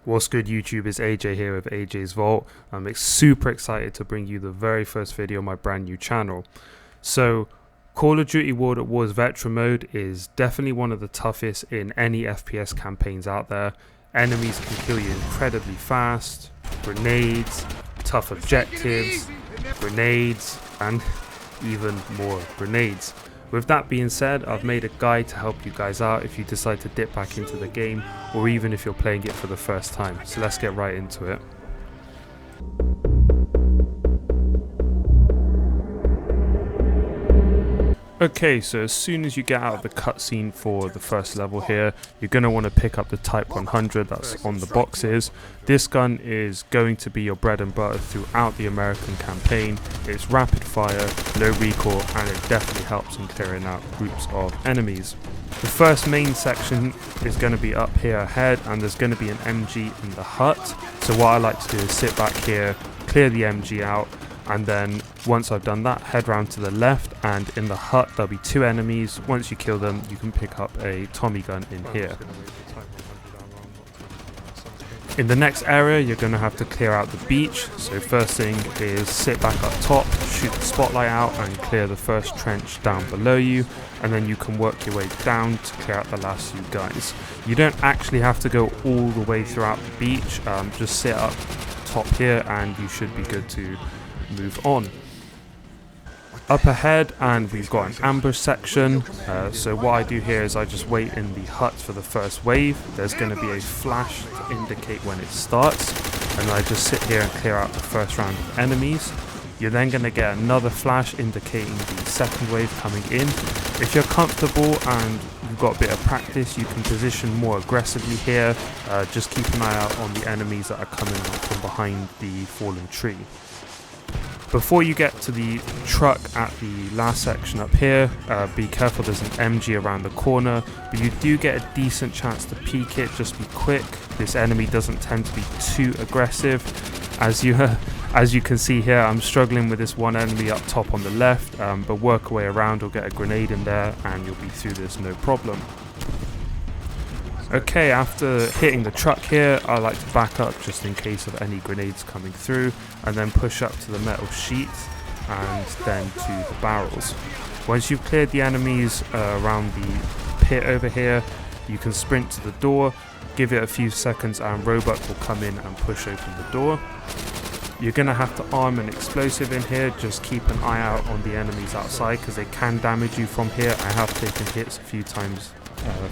What's good YouTube, it's AJ here with AJ's Vault. I'm super excited to bring you the very first video on my brand new channel. So Call of Duty World at War's Veteran Mode is definitely one of the toughest in any FPS campaigns out there. Enemies can kill you incredibly fast, grenades, tough objectives, grenades, and even more grenades. With that being said, I've made a guide to help you guys out if you decide to dip back into the game, or even if you're playing it for the first time. So let's get right into it. Okay, so as soon as you get out of the cutscene for the first level here, you're going to want to pick up the Type 100 that's on the boxes. This gun is going to be your bread and butter throughout the American campaign. It's rapid fire, low recoil, and it definitely helps in clearing out groups of enemies. The first main section is going to be up here ahead, and there's going to be an MG in the hut. So what I like to do is sit back here, clear the MG out, and then once I've done that, head round to the left, and in the hut there'll be two enemies. Once you kill them, you can pick up a Tommy gun in here. In the next area, you're going to have to clear out the beach. So first thing is sit back up top, shoot the spotlight out and clear the first trench down below you, and then you can work your way down to clear out the last few guys. You don't actually have to go all the way throughout the beach, just sit up top here and you should be good to move on. Up ahead, and we've got an ambush section. So what I do here is I just wait in the hut for the first wave. There's going to be a flash to indicate when it starts, and I just sit here and clear out the first round of enemies. You're then going to get another flash indicating the second wave coming in. If you're comfortable and you've got a bit of practice, you can position more aggressively here. Just keep an eye out on the enemies that are coming up from behind the fallen tree. Before you get to the truck at the last section up here, be careful, there's an MG around the corner, but you do get a decent chance to peek it. Just be quick. This enemy doesn't tend to be too aggressive. As you can see here, I'm struggling with this one enemy up top on the left, but work away around or get a grenade in there and you'll be through this no problem. Okay, after hitting the truck here, I like to back up just in case of any grenades coming through, and then push up to the metal sheath and then to the barrels. Once you've cleared the enemies around the pit over here, you can sprint to the door, give it a few seconds and Roebuck will come in and push open the door. You're going to have to arm an explosive in here. Just keep an eye out on the enemies outside because they can damage you from here. I have taken hits a few times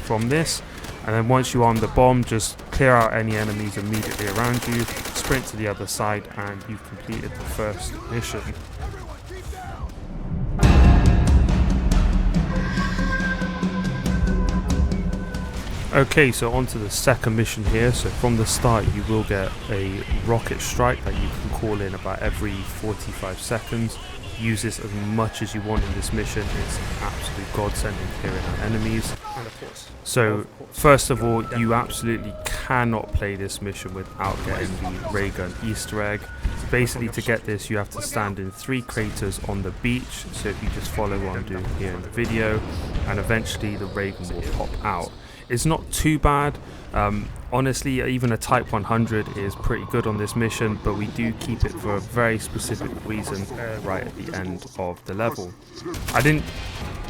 from this. And then once you arm the bomb, just clear out any enemies immediately around you, sprint to the other side, and you've completed the first mission. Okay, so on to the second mission here. So from the start you will get a rocket strike that you can call in about every 45 seconds. Use this as much as you want in this mission. It's an absolute godsend in clearing out enemies. So first of all, you absolutely cannot play this mission without getting the ray gun Easter egg. Basically, to get this you have to stand in 3 craters on the beach. So if you just follow what I'm doing here in the video, and eventually the ray gun will pop out. It's not too bad. Honestly, even a Type 100 is pretty good on this mission, but we do keep it for a very specific reason right at the end of the level. I didn't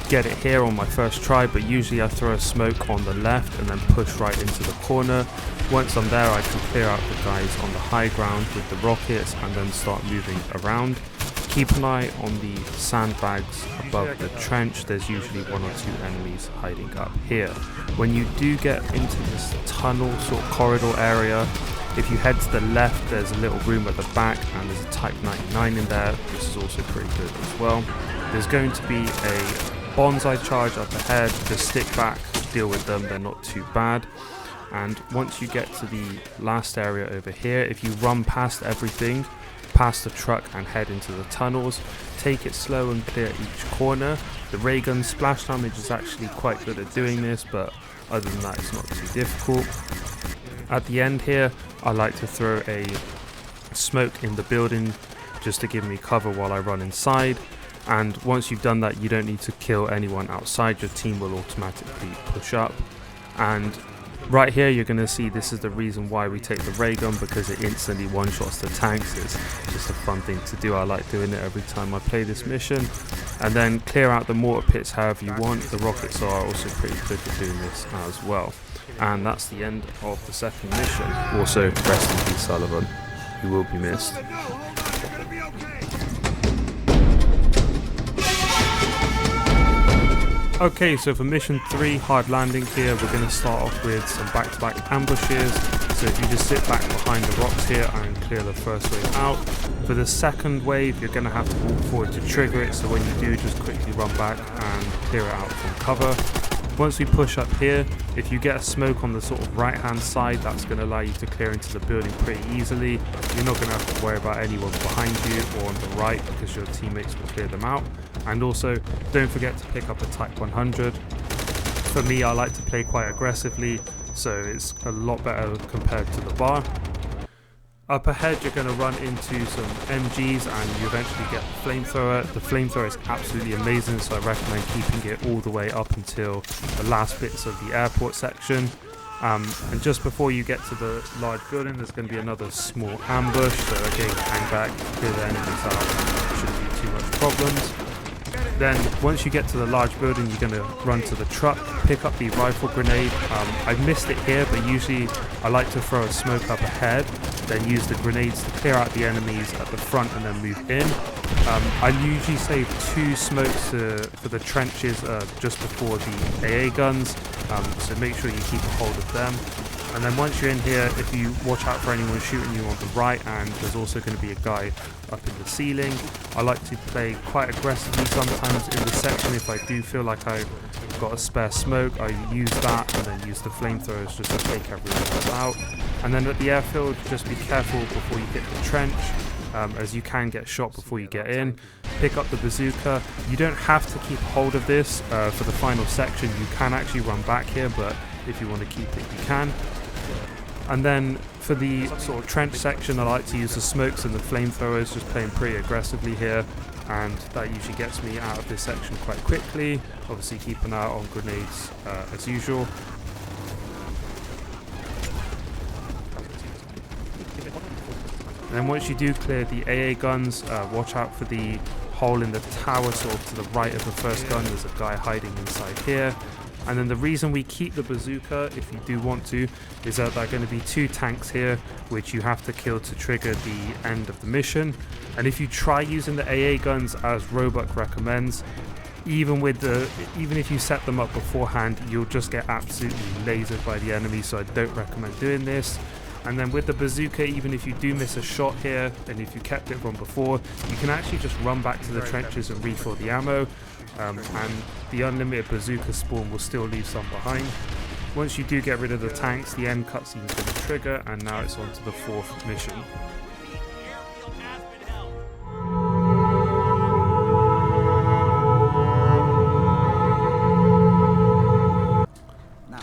get it here on my first try, but usually I throw a smoke on the left and then push right into the corner. Once I'm there, I can clear out the guys on the high ground with the rockets and then start moving around. Keep an eye on the sandbags above the trench. There's usually 1 or 2 enemies hiding up here. When you do get into this tunnel sort of corridor area, if you head to the left, there's a little room at the back and there's a Type 99 in there. This is also pretty good as well. There's going to be a bonsai charge up ahead. Just stick back, deal with them, they're not too bad. And once you get to the last area over here, if you run past everything, past the truck and head into the tunnels, take it slow and clear each corner. The ray gun splash damage is actually quite good at doing this, but other than that it's not too difficult. At the end here, I like to throw a smoke in the building just to give me cover while I run inside, and once you've done that you don't need to kill anyone outside. Your team will automatically push up, and Right here you're going to see this is the reason why we take the ray gun, because it instantly one-shots the tanks. It's just a fun thing to do. I like doing it every time I play this mission. And then clear out the mortar pits however you want. The rockets are also pretty good at doing this as well. And that's the end of the second mission. Also, rest in peace, Sullivan. You will be missed. Okay, so for mission 3, hard landing here, we're going to start off with some back-to-back ambushes. So if you just sit back behind the rocks here and clear the first wave out. For the second wave, you're going to have to walk forward to trigger it, so when you do, just quickly run back and clear it out from cover. Once we push up here, if you get a smoke on the sort of right hand side, that's going to allow you to clear into the building pretty easily. You're not going to have to worry about anyone behind you or on the right, because your teammates will clear them out. And also, don't forget to pick up a Type 100. For me, I like to play quite aggressively, so it's a lot better compared to the bar. Up ahead, you're going to run into some MGs and you eventually get the flamethrower. The flamethrower is absolutely amazing, so I recommend keeping it all the way up until the last bits of the airport section. And just before you get to the large building, there's going to be another small ambush, so again, hang back, clear the enemies out, shouldn't be too much problems. Then once you get to the large building, you're going to run to the truck, pick up the rifle grenade. I missed it here, but usually I like to throw a smoke up ahead, then use the grenades to clear out the enemies at the front and then move in. I usually save 2 smokes for the trenches just before the AA guns, so make sure you keep a hold of them. And then once you're in here, if you watch out for anyone shooting you on the right, and there's also going to be a guy up in the ceiling. I like to play quite aggressively sometimes in this section. If I do feel like I've got a spare smoke, I use that and then use the flamethrowers just to take everyone out. And then at the airfield, just be careful before you hit the trench, as you can get shot before you get in. Pick up the bazooka. You don't have to keep hold of this for the final section. You can actually run back here, but if you want to keep it, you can. And then for the sort of trench section, I like to use the smokes and the flamethrowers, just playing pretty aggressively here, and that usually gets me out of this section quite quickly. Obviously keep an eye on grenades as usual. And then once you do clear the AA guns, watch out for the hole in the tower sort of to the right of the first gun. There's a guy hiding inside here. And then the reason we keep the bazooka, if you do want to, is that there are going to be 2 tanks here, which you have to kill to trigger the end of the mission. And if you try using the AA guns as Roebuck recommends, even if you set them up beforehand, you'll just get absolutely lasered by the enemy, so I don't recommend doing this. And then with the bazooka, even if you do miss a shot here, and if you kept it from before, you can actually just run back to the trenches and refill the ammo. And the unlimited bazooka spawn will still leave some behind. Once you do get rid of the tanks, the end cutscene is going to trigger, and now it's on to the 4th mission.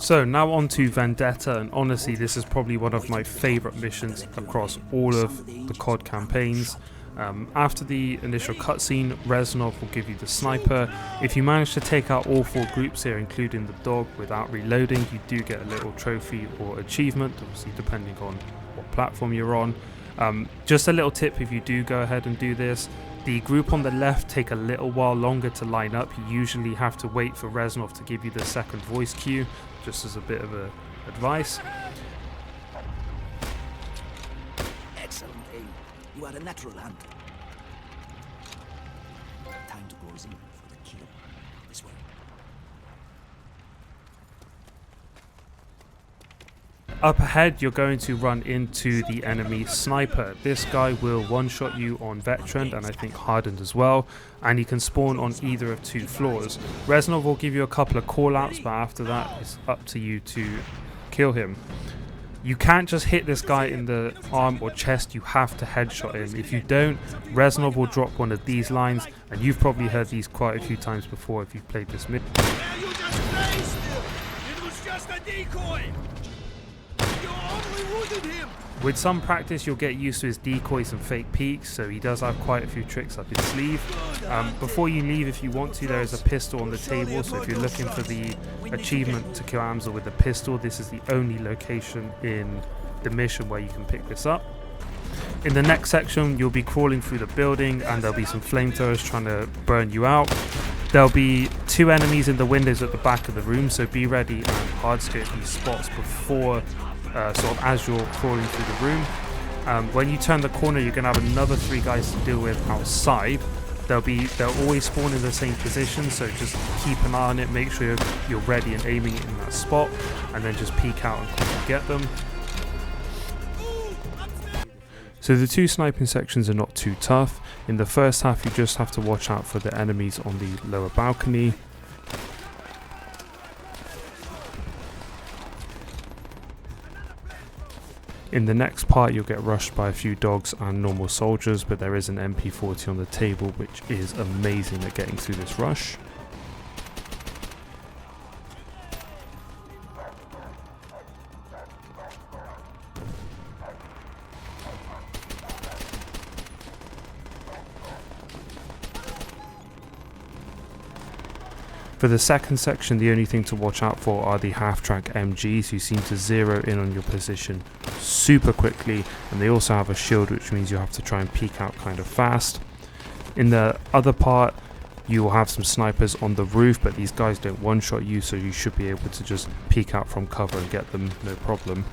So now on to Vendetta, and honestly this is probably one of my favourite missions across all of the COD campaigns. After the initial cutscene, Reznov will give you the sniper. If you manage to take out all 4 groups here, including the dog, without reloading, you do get a little trophy or achievement, obviously depending on what platform you're on. Just a little tip if you do go ahead and do this. The group on the left take a little while longer to line up. You usually have to wait for Reznov to give you the second voice cue, just as a bit of advice. Excellent aim. You are a natural hunter. Time to close in for the kill. This way. Up ahead, you're going to run into the enemy sniper. This guy will one-shot you on Veteran and I think Hardened as well, and he can spawn on either of 2 floors. Reznov will give you a couple of call-outs, but after that, it's up to you to kill him. You can't just hit this guy in the arm or chest, you have to headshot him. If you don't, Reznov will drop one of these lines, and you've probably heard these quite a few times before if you've played this mission. You just lay still! It was just a decoy! With some practice, you'll get used to his decoys and fake peeks, so he does have quite a few tricks up his sleeve. Before you leave, if you want to, there is a pistol on the table, so if you're looking for the achievement to kill Amsel with the pistol, this is the only location in the mission where you can pick this up. In the next section, you'll be crawling through the building and there'll be some flamethrowers trying to burn you out. There'll be 2 enemies in the windows at the back of the room, so be ready and hardscope these spots before sort of as you're crawling through the room. When you turn the corner, you're going to have another 3 guys to deal with outside. They'll always spawn in the same position, so just keep an eye on it, make sure you're ready and aiming it in that spot, and then just peek out and quickly get them. So the 2 sniping sections are not too tough. In the first half, you just have to watch out for the enemies on the lower balcony. In the next part, you'll get rushed by a few dogs and normal soldiers, but there is an MP40 on the table, which is amazing at getting through this rush. For the second section, the only thing to watch out for are the half-track MGs, who seem to zero in on your position super quickly, and they also have a shield, which means you have to try and peek out kind of fast. In the other part, you will have some snipers on the roof, but these guys don't one-shot you, so you should be able to just peek out from cover and get them no problem.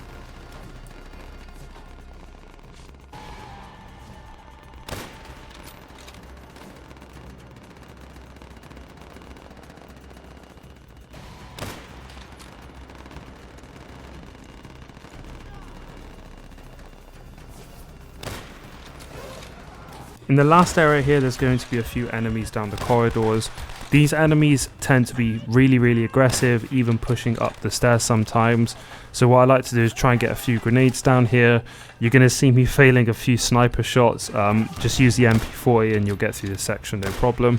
In the last area here, there's going to be a few enemies down the corridors. These enemies tend to be really aggressive, even pushing up the stairs sometimes. So what I like to do is try and get a few grenades down here. You're going to see me failing a few sniper shots. Just use the MP40 and you'll get through this section no problem.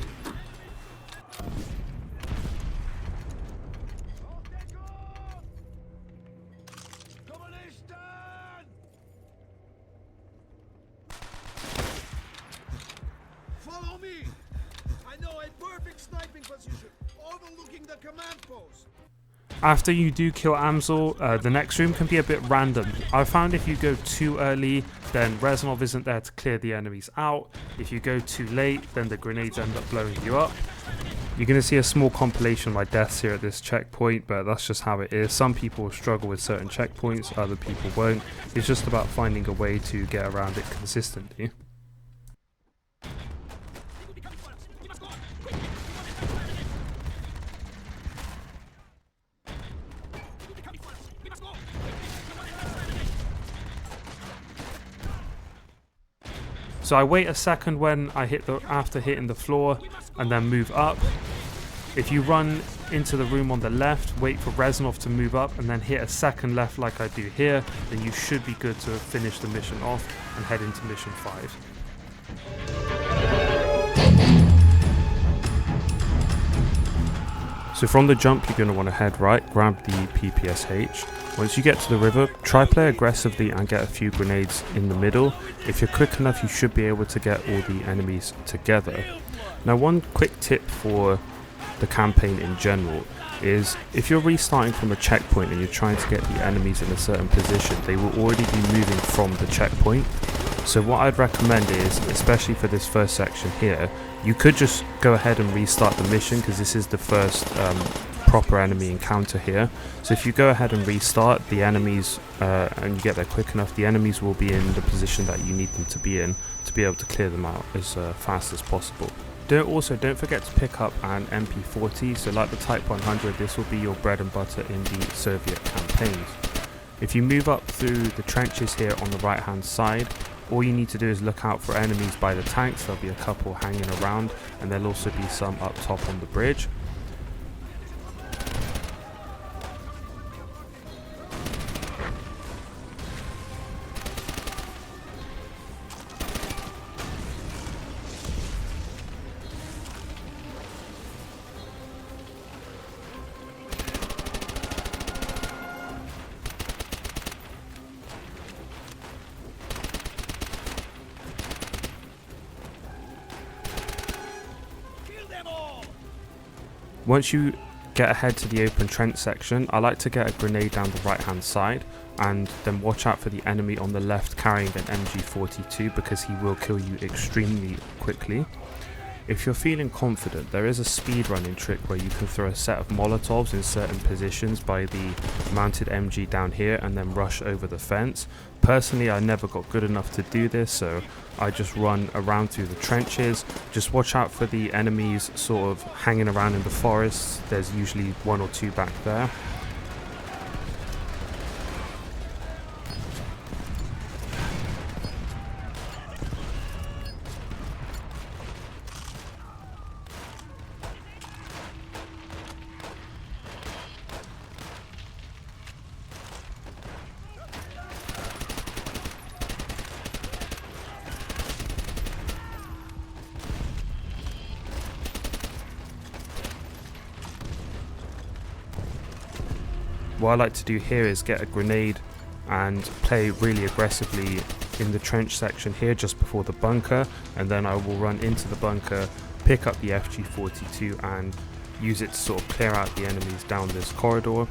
After you do kill Amsel, the next room can be a bit random. I've found if you go too early, then Reznov isn't there to clear the enemies out. If you go too late, then the grenades end up blowing you up. You're going to see a small compilation of my deaths here at this checkpoint, but that's just how it is. Some people will struggle with certain checkpoints, other people won't. It's just about finding a way to get around it consistently. So I wait a second when I after hitting the floor, and then move up. If you run into the room on the left, wait for Reznov to move up, and then hit a second left like I do here, then you should be good to finish the mission off and head into mission 5. So from the jump, you're going to want to head right, grab the PPSH. Once you get to the river, try play aggressively and get a few grenades in the middle. If you're quick enough, you should be able to get all the enemies together. Now, one quick tip for the campaign in general is if you're restarting from a checkpoint and you're trying to get the enemies in a certain position, they will already be moving from the checkpoint. So what I'd recommend is, especially for this first section here, you could just go ahead and restart the mission, because this is the first proper enemy encounter here. So if you go ahead and restart the enemies and you get there quick enough, the enemies will be in the position that you need them to be in to be able to clear them out as fast as possible. Don't forget to pick up an MP40. So like the Type 100, this will be your bread and butter in the Soviet campaigns. If you move up through the trenches here on the right hand side, all you need to do is look out for enemies by the tanks. There'll be a couple hanging around, and there'll also be some up top on the bridge. Once you get ahead to the open trench section, I like to get a grenade down the right hand side and then watch out for the enemy on the left carrying an MG42 because he will kill you extremely quickly. If you're feeling confident, there is a speedrunning trick where you can throw a set of Molotovs in certain positions by the mounted MG down here and then rush over the fence. Personally, I never got good enough to do this, so I just run around through the trenches. Just watch out for the enemies sort of hanging around in the forests. There's usually one or two back there. What I like to do here is get a grenade and play really aggressively in the trench section here just before the bunker, and then I will run into the bunker, pick up the FG42 and use it to sort of clear out the enemies down this corridor.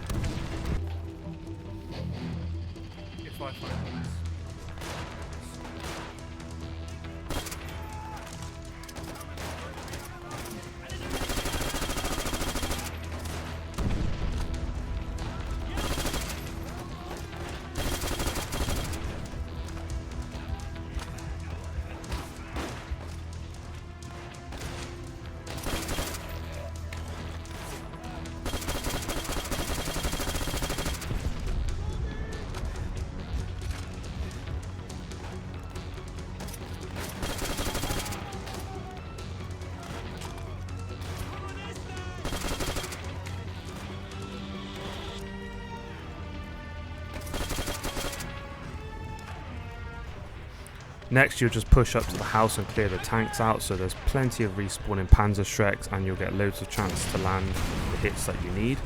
Next, you'll just push up to the house and clear the tanks out, so there's plenty of respawning Panzerschrecks and you'll get loads of chance to land the hits that you need.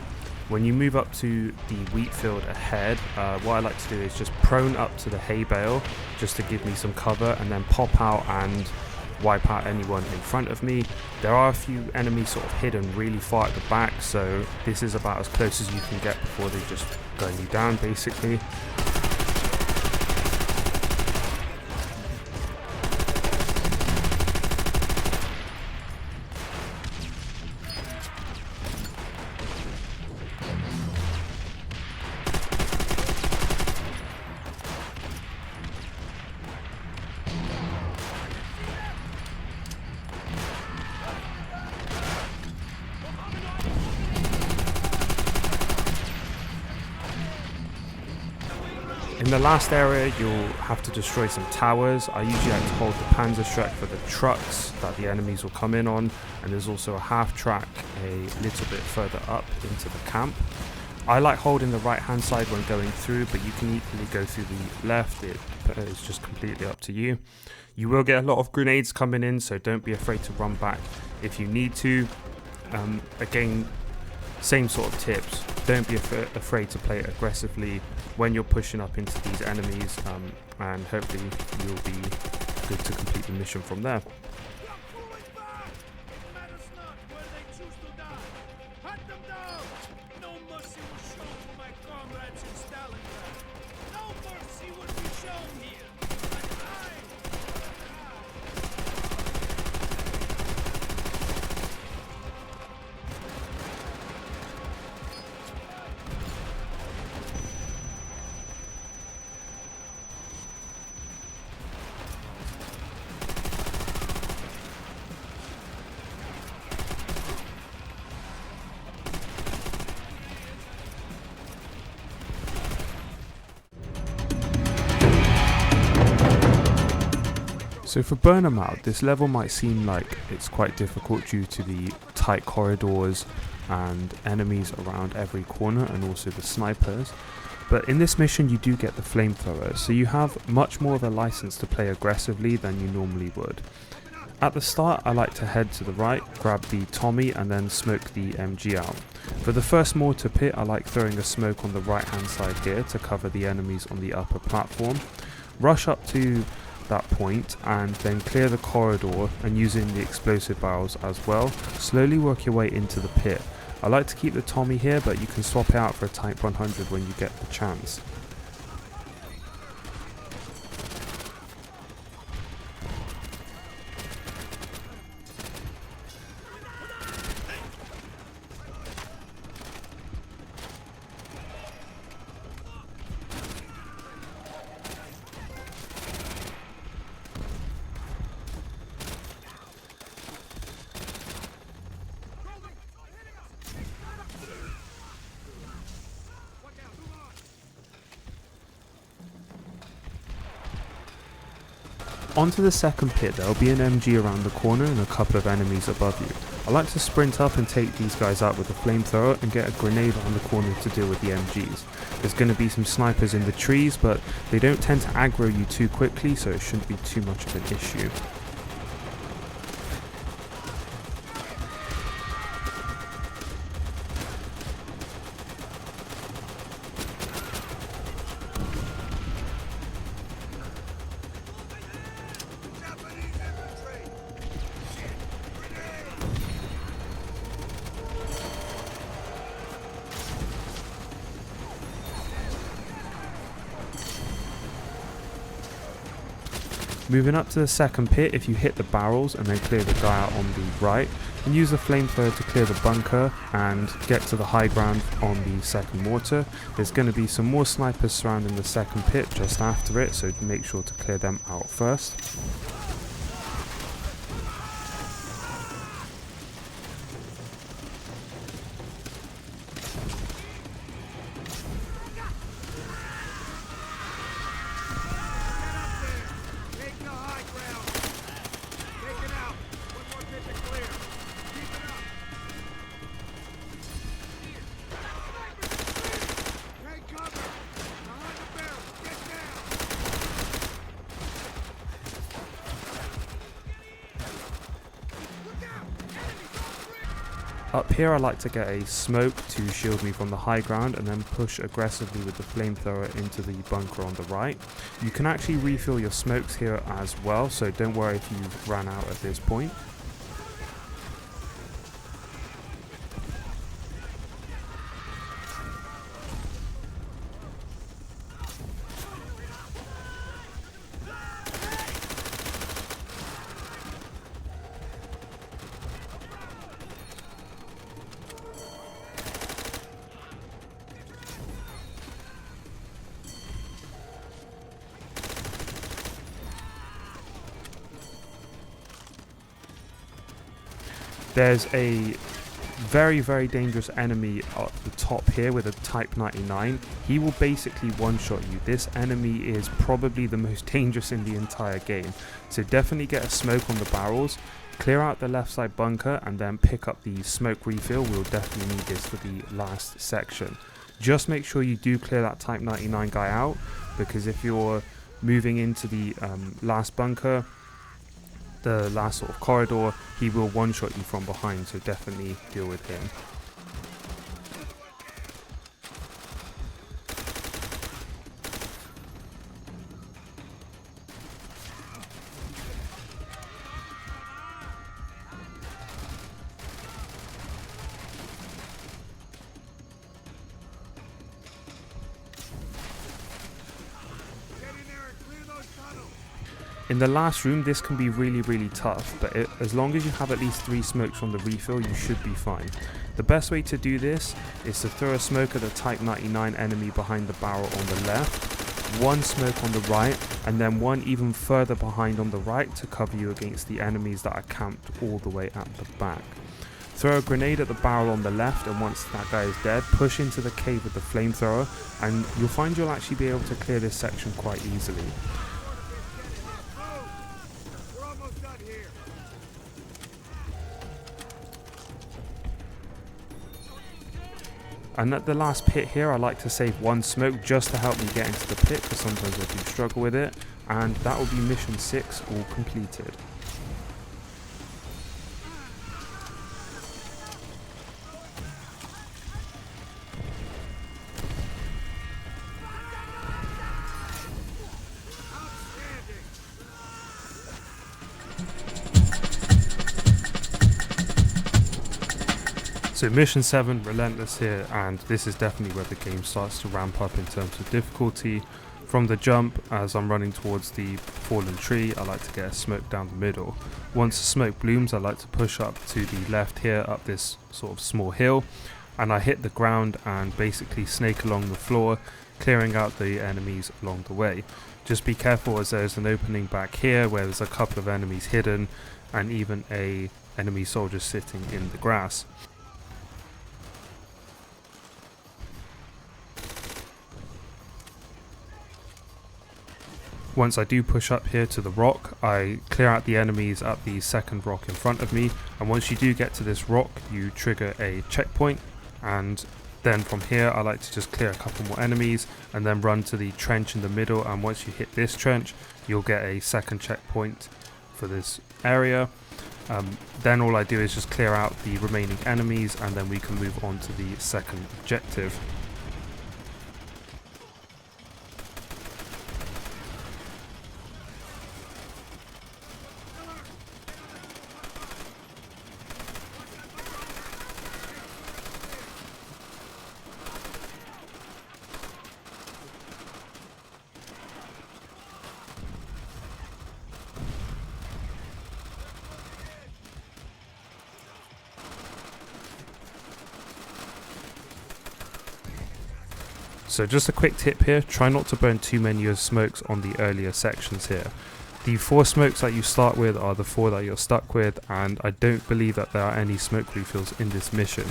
When you move up to the wheat field ahead, what I like to do is just prone up to the hay bale just to give me some cover and then pop out and wipe out anyone in front of me. There are a few enemies sort of hidden really far at the back, so this is about as close as you can get before they just gun you down basically. In the last area, you'll have to destroy some towers. I usually like to hold the Panzerschreck for the trucks that the enemies will come in on, and there's also a half track a little bit further up into the camp. I like holding the right hand side when going through, but you can equally go through the left. It's just completely up to you. You will get a lot of grenades coming in, so don't be afraid to run back if you need to. Again, same sort of tips. Don't be afraid to play aggressively when you're pushing up into these enemies, and hopefully you'll be good to complete the mission from there. So for burn 'em out, this level might seem like it's quite difficult due to the tight corridors and enemies around every corner and also the snipers. But in this mission you do get the flamethrower, so you have much more of a license to play aggressively than you normally would. At the start I like to head to the right, grab the Tommy and then smoke the MG out. For the first mortar pit I like throwing a smoke on the right hand side here to cover the enemies on the upper platform. Rush up to that point and then clear the corridor, and using the explosive barrels as well, slowly work your way into the pit. I like to keep the Tommy here, but you can swap it out for a Type 100 when you get the chance. Onto the second pit, there will be an MG around the corner and a couple of enemies above you. I like to sprint up and take these guys out with a flamethrower and get a grenade around the corner to deal with the MGs. There's going to be some snipers in the trees, but they don't tend to aggro you too quickly, so it shouldn't be too much of an issue. Moving up to the second pit, if you hit the barrels and then clear the guy out on the right, and use the flamethrower to clear the bunker and get to the high ground on the second mortar. There's going to be some more snipers surrounding the second pit just after it, so make sure to clear them out first. Up here I like to get a smoke to shield me from the high ground and then push aggressively with the flamethrower into the bunker on the right. You can actually refill your smokes here as well, so don't worry if you've ran out at this point. There's a very dangerous enemy at the top here with a Type 99. He will basically one-shot you. This enemy is probably the most dangerous in the entire game. So definitely get a smoke on the barrels, clear out the left side bunker, and then pick up the smoke refill. We'll definitely need this for the last section. Just make sure you do clear that Type 99 guy out, because if you're moving into the last bunker, the last sort of corridor, he will one-shot you from behind, so definitely deal with him. In the last room, this can be really tough, but as long as you have at least 3 smokes from the refill, you should be fine. The best way to do this is to throw a smoke at the Type 99 enemy behind the barrel on the left, 1 smoke on the right, and then 1 even further behind on the right to cover you against the enemies that are camped all the way at the back. Throw a grenade at the barrel on the left, and once that guy is dead, push into the cave with the flamethrower, and you'll find you'll actually be able to clear this section quite easily. And at the last pit here, I like to save 1 smoke just to help me get into the pit, because sometimes I do struggle with it. And that will be mission 6 all completed. So mission 7, Relentless here, and this is definitely where the game starts to ramp up in terms of difficulty. From the jump, as I'm running towards the fallen tree, I like to get a smoke down the middle. Once the smoke blooms, I like to push up to the left here, up this sort of small hill, and I hit the ground and basically snake along the floor, clearing out the enemies along the way. Just be careful, as there's an opening back here where there's a couple of enemies hidden, and even a enemy soldier sitting in the grass. Once I do push up here to the rock, I clear out the enemies at the second rock in front of me, and once you do get to this rock, you trigger a checkpoint, and then from here I like to just clear a couple more enemies and then run to the trench in the middle, and once you hit this trench you'll get a second checkpoint for this area. Then all I do is just clear out the remaining enemies, and then we can move on to the second objective. So just a quick tip here, try not to burn too many of the smokes on the earlier sections here. The 4 smokes that you start with are the 4 that you're stuck with, and I don't believe that there are any smoke refills in this mission.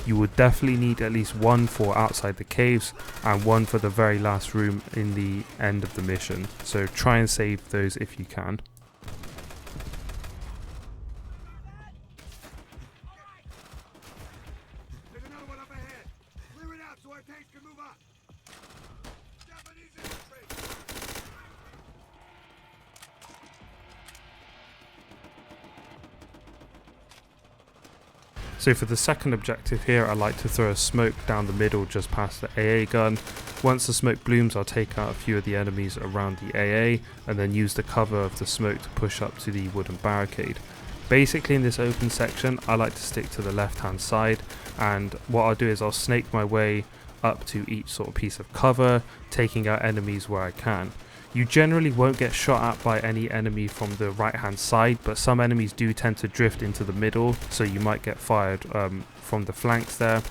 You would definitely need at least 1 for outside the caves and 1 for the very last room in the end of the mission, so try and save those if you can. So for the second objective here, I like to throw a smoke down the middle just past the AA gun. Once the smoke blooms, I'll take out a few of the enemies around the AA and then use the cover of the smoke to push up to the wooden barricade. Basically in this open section, I like to stick to the left hand side, and what I'll do is I'll snake my way up to each sort of piece of cover, taking out enemies where I can. You generally won't get shot at by any enemy from the right hand side, but some enemies do tend to drift into the middle, so you might get fired from the flanks there.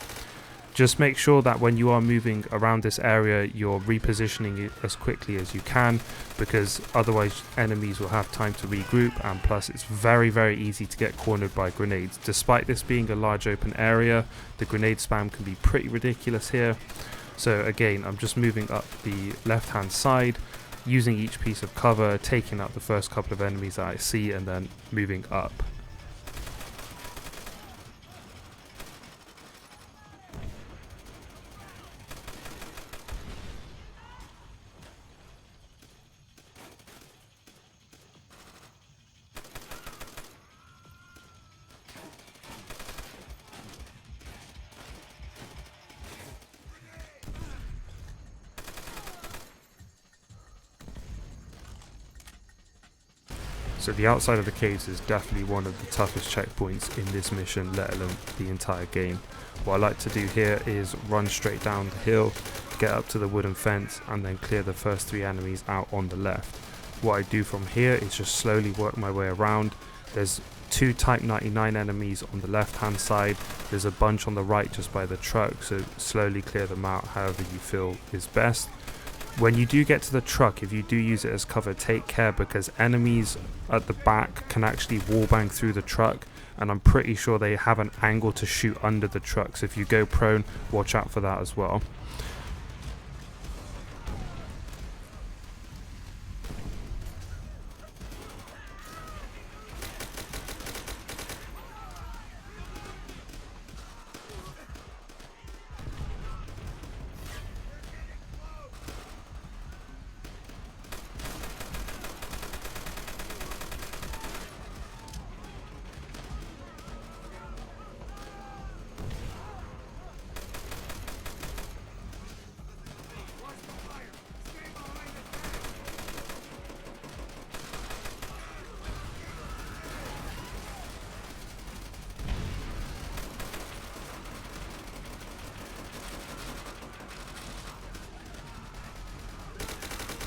Just make sure that when you are moving around this area, you're repositioning it as quickly as you can, because otherwise enemies will have time to regroup, and plus it's very easy to get cornered by grenades. Despite this being a large open area, the grenade spam can be pretty ridiculous here. So again, I'm just moving up the left hand side, using each piece of cover, taking out the first couple of enemies that I see, and then moving up. So the outside of the caves is definitely one of the toughest checkpoints in this mission, let alone the entire game. What I like to do here is run straight down the hill, get up to the wooden fence, and then clear the first 3 enemies out on the left. What I do from here is just slowly work my way around. There's 2 Type 99 enemies on the left hand side, there's a bunch on the right just by the truck, so slowly clear them out however you feel is best. When you do get to the truck, if you do use it as cover, take care, because enemies at the back can actually wallbang through the truck, and I'm pretty sure they have an angle to shoot under the truck, so if you go prone, watch out for that as well.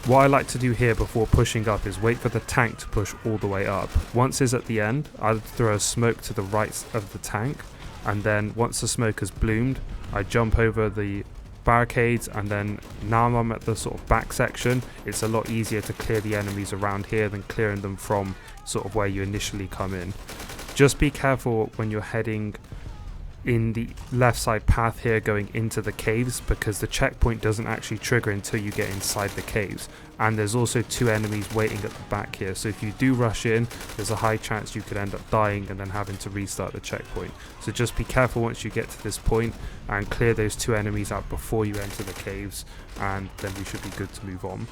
What I like to do here before pushing up is wait for the tank to push all the way up. Once it's at the end, I throw a smoke to the right of the tank, and then once the smoke has bloomed, I jump over the barricades, and then now I'm at the sort of back section. It's a lot easier to clear the enemies around here than clearing them from sort of where you initially come in. Just be careful when you're heading in the left side path here going into the caves, because the checkpoint doesn't actually trigger until you get inside the caves, and there's also 2 enemies waiting at the back here, so if you do rush in, there's a high chance you could end up dying and then having to restart the checkpoint. So just be careful once you get to this point and clear those 2 enemies out before you enter the caves, and then we should be good to move on.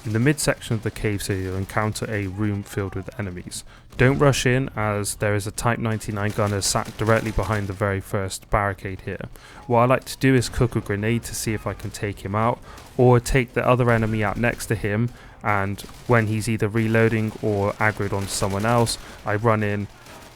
In the midsection of the cave here, you'll encounter a room filled with enemies. Don't rush in, as there is a Type 99 gunner sat directly behind the very first barricade here. What I like to do is cook a grenade to see if I can take him out, or take the other enemy out next to him, and when he's either reloading or aggroed onto someone else, I run in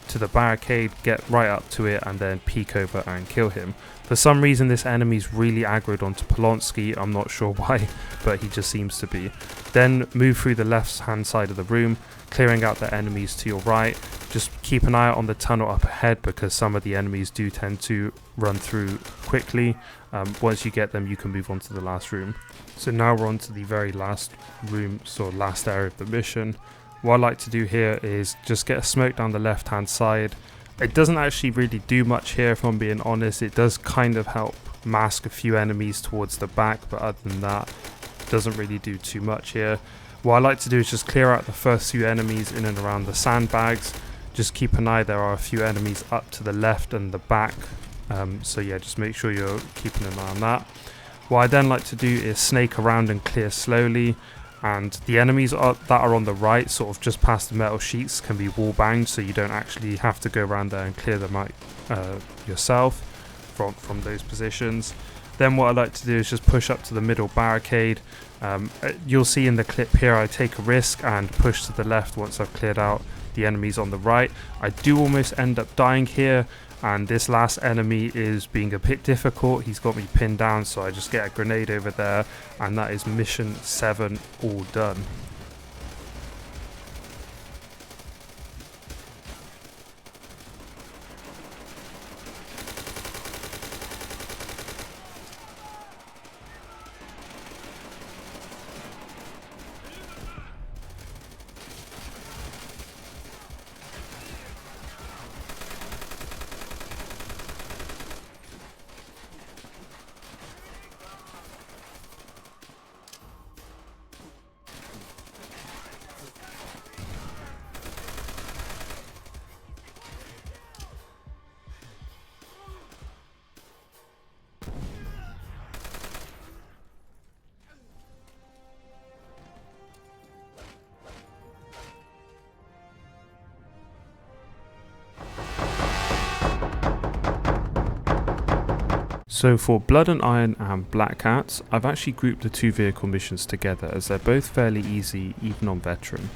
to the barricade, get right up to it, and then peek over and kill him. For some reason this enemy's really aggroed onto Polonsky, I'm not sure why, but he just seems to be. Then move through the left hand side of the room, clearing out the enemies to your right. Just keep an eye out on the tunnel up ahead, because some of the enemies do tend to run through quickly. Once you get them, you can move on to the last room. So now we're on to the very last room, so last area of the mission. What I like to do here is just get a smoke down the left hand side. It doesn't actually really do much here, if I'm being honest. It does kind of help mask a few enemies towards the back, but other than that, it doesn't really do too much here. What I like to do is just clear out the first few enemies in and around the sandbags. Just keep an eye, there are a few enemies up to the left and the back, so yeah, just make sure you're keeping an eye on that. What I then like to do is snake around and clear slowly, and the enemies that are on the right, sort of just past the metal sheets, can be wall banged, so you don't actually have to go around there and clear them out yourself from those positions. Then what I like to do is just push up to the middle barricade. You'll see in the clip here I take a risk and push to the left once I've cleared out the enemies on the right. I do almost end up dying here, and this last enemy is being a bit difficult. He's got me pinned down, so I just get a grenade over there, and that is mission 7 all done. So for Blood and Iron and Black Cats, I've actually grouped the 2 vehicle missions together, as they're both fairly easy even on veteran.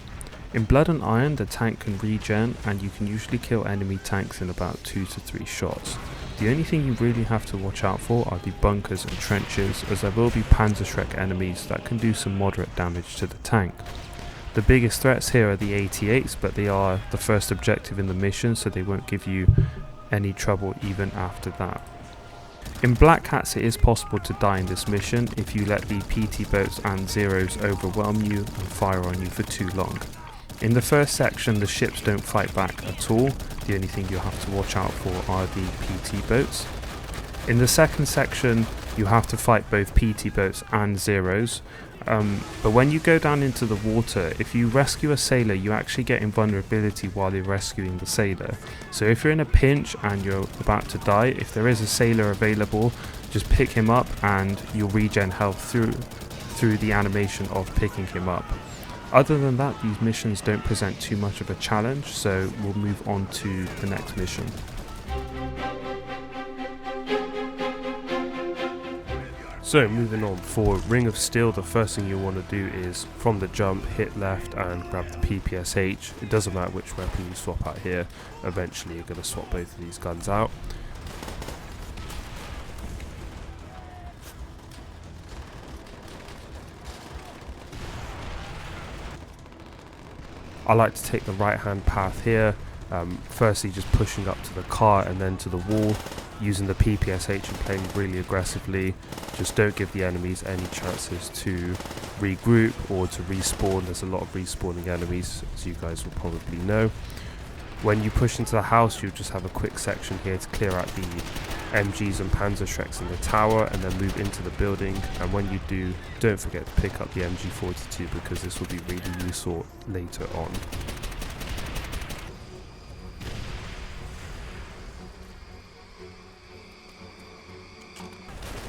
In Blood and Iron, the tank can regen, and you can usually kill enemy tanks in about 2 to 3 shots. The only thing you really have to watch out for are the bunkers and trenches, as there will be Panzerschreck enemies that can do some moderate damage to the tank. The biggest threats here are the AT-8s, but they are the first objective in the mission, so they won't give you any trouble even after that. In Black Cats, it is possible to die in this mission if you let the PT boats and Zeros overwhelm you and fire on you for too long. In the first section, the ships don't fight back at all. The only thing you have to watch out for are the PT boats. In the second section, you have to fight both PT boats and Zeros. But when you go down into the water, if you rescue a sailor, you actually get invulnerability while you're rescuing the sailor. So if you're in a pinch and you're about to die, if there is a sailor available, just pick him up and you'll regen health through the animation of picking him up. Other than that, these missions don't present too much of a challenge, so we'll move on to the next mission. So moving on, for Ring of Steel, the first thing you want to do is from the jump hit left and grab the PPSH. It doesn't matter which weapon you swap out here, eventually you're going to swap both of these guns out. I like to take the right hand path here, firstly just pushing up to the car and then to the wall, using the PPSH and playing really aggressively. Just don't give the enemies any chances to regroup or to respawn. There's a lot of respawning enemies, as you guys will probably know. When you push into the house, you'll just have a quick section here to clear out the MGs and Panzerschrecks in the tower and then move into the building. And when you do, don't forget to pick up the MG42 because this will be really useful later on.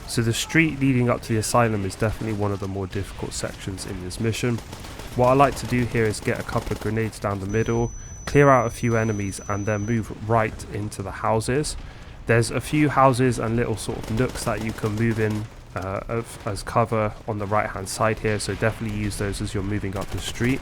So the street leading up to the asylum is definitely one of the more difficult sections in this mission. What I like to do here is get a couple of grenades down the middle, clear out a few enemies and then move right into the houses. There's a few houses and little sort of nooks that you can move in as cover on the right hand side here, so definitely use those as you're moving up the street.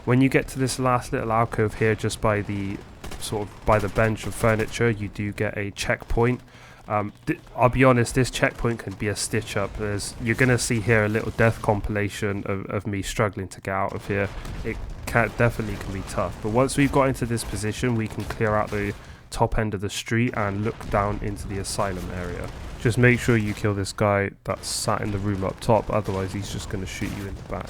When you get to this last little alcove here, just by the bench of furniture, you do get a checkpoint. I'll be honest, this checkpoint can be a stitch up. You're going to see here a little death compilation of me struggling to get out of here. It definitely can be tough, but once we've got into this position, we can clear out the top end of the street and look down into the asylum area. Just make sure you kill this guy that's sat in the room up top, otherwise he's just going to shoot you in the back.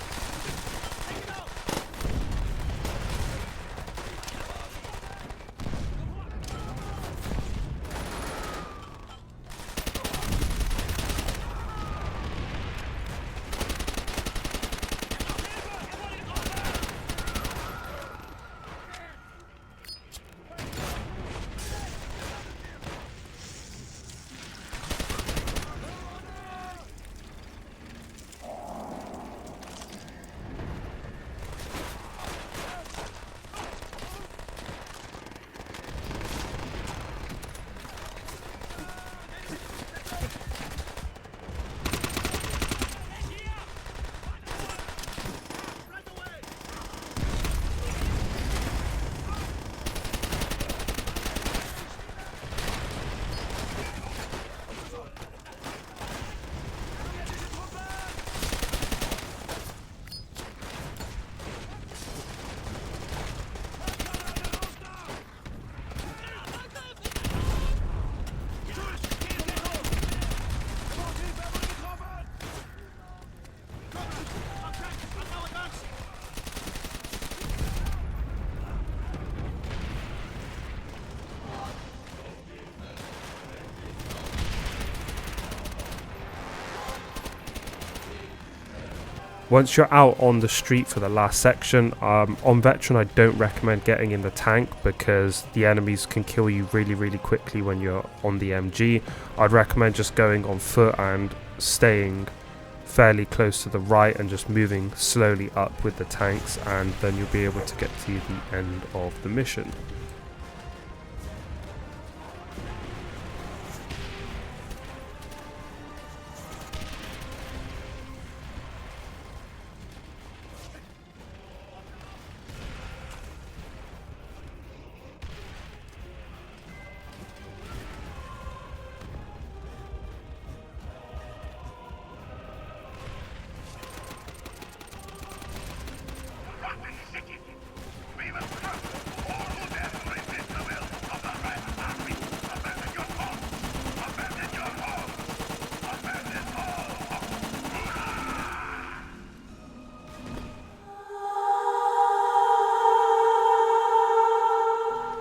Once you're out on the street for the last section, on veteran I don't recommend getting in the tank because the enemies can kill you really quickly when you're on the MG. I'd recommend just going on foot and staying fairly close to the right and just moving slowly up with the tanks, and then you'll be able to get to the end of the mission.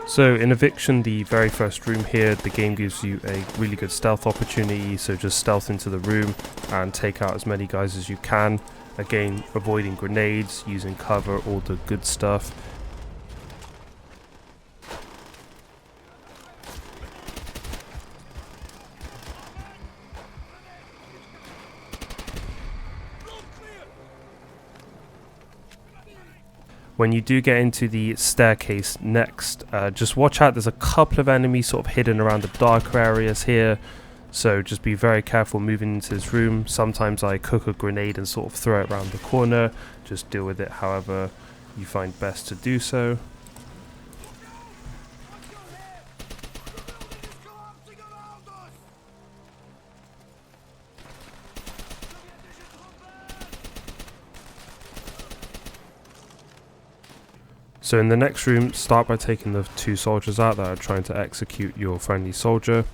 So in Eviction, the very first room here, the game gives you a really good stealth opportunity, so just stealth into the room and take out as many guys as you can. Again, avoiding grenades, using cover, all the good stuff. When you do get into the staircase next, just watch out, there's a couple of enemies sort of hidden around the darker areas here, so just be very careful moving into this room. Sometimes I cook a grenade and sort of throw it around the corner, just deal with it however you find best to do so. So in the next room, start by taking the two soldiers out that are trying to execute your friendly soldier.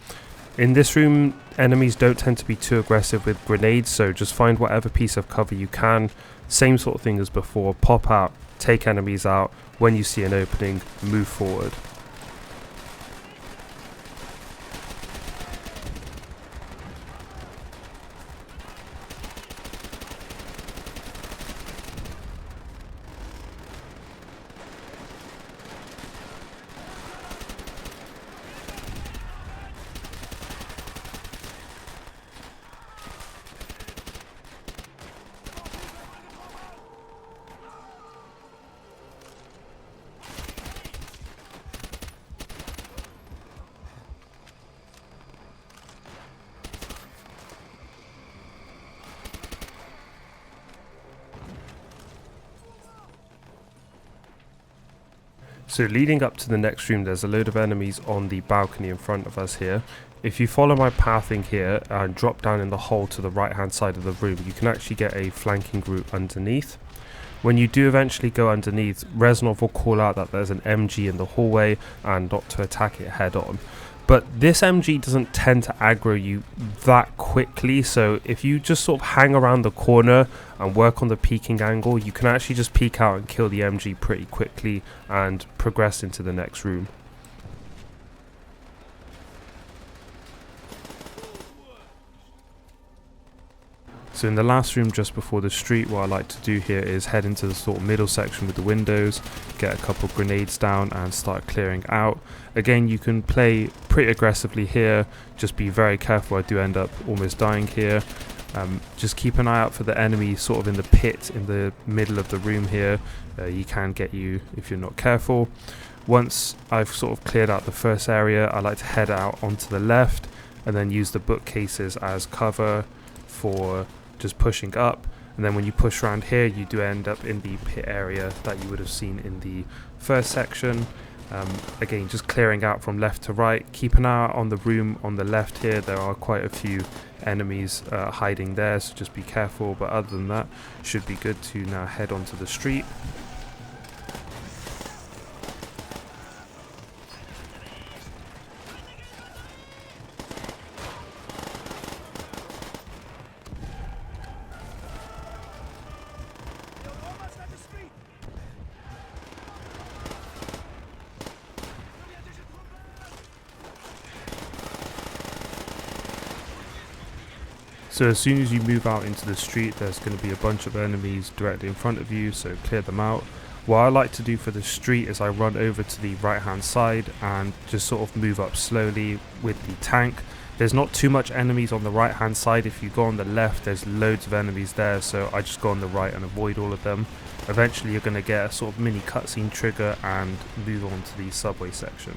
In this room, enemies don't tend to be too aggressive with grenades, so just find whatever piece of cover you can. Same sort of thing as before, pop out, take enemies out. When you see an opening, move forward. So leading up to the next room, there's a load of enemies on the balcony in front of us here. If you follow my pathing here and drop down in the hole to the right hand side of the room, you can actually get a flanking route underneath. When you do eventually go underneath, Reznov will call out that there's an MG in the hallway and not to attack it head on. But this MG doesn't tend to aggro you that quickly, so if you just sort of hang around the corner and work on the peeking angle, you can actually just peek out and kill the MG pretty quickly and progress into the next room. So in the last room just before the street, what I like to do here is head into the sort of middle section with the windows, get a couple grenades down and start clearing out. Again, you can play pretty aggressively here, just be very careful. I do end up almost dying here. Just keep an eye out for the enemy sort of in the pit in the middle of the room here. He can get you if you're not careful. Once I've sort of cleared out the first area, I like to head out onto the left and then use the bookcases as cover for just pushing up, and then when you push around here you do end up in the pit area that you would have seen in the first section. Again, just clearing out from left to right. Keep an eye out on the room on the left here, there are quite a few enemies hiding there, so just be careful, but other than that should be good to now head onto the street. So as soon as you move out into the street, there's going to be a bunch of enemies directly in front of you, so clear them out. What I like to do for the street is I run over to the right hand side and just sort of move up slowly with the tank. There's not too much enemies on the right hand side. If you go on the left, there's loads of enemies there, so I just go on the right and avoid all of them. Eventually you're going to get a sort of mini cutscene trigger and move on to the subway section.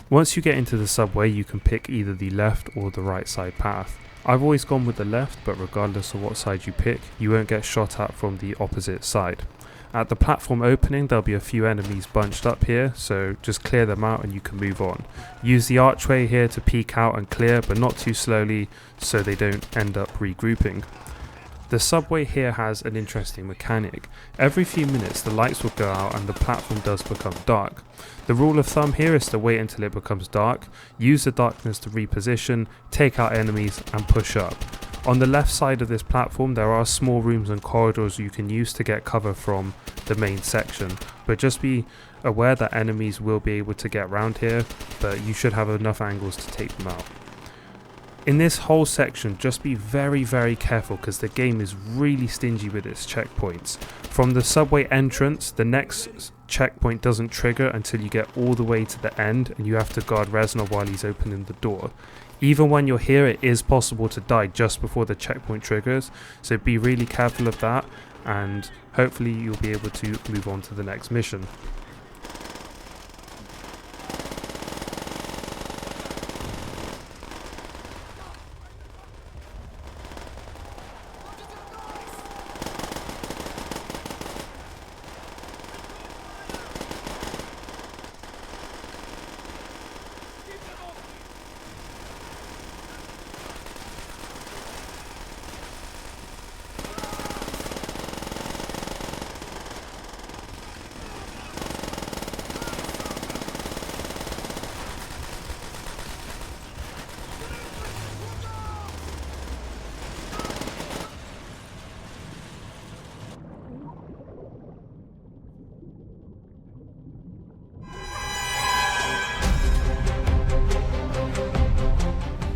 Once you get into the subway, you can pick either the left or the right side path. I've always gone with the left, but regardless of what side you pick, you won't get shot at from the opposite side. At the platform opening, there'll be a few enemies bunched up here, so just clear them out and you can move on. Use the archway here to peek out and clear, but not too slowly so they don't end up regrouping. The subway here has an interesting mechanic. Every few minutes the lights will go out and the platform does become dark. The rule of thumb here is to wait until it becomes dark, use the darkness to reposition, take out enemies and push up. On the left side of this platform there are small rooms and corridors you can use to get cover from the main section, but just be aware that enemies will be able to get around here, but you should have enough angles to take them out. In this whole section, just be very careful because the game is really stingy with its checkpoints. From the subway entrance, the next checkpoint doesn't trigger until you get all the way to the end and you have to guard Reznor while he's opening the door. Even when you're here, it is possible to die just before the checkpoint triggers, so be really careful of that and hopefully you'll be able to move on to the next mission.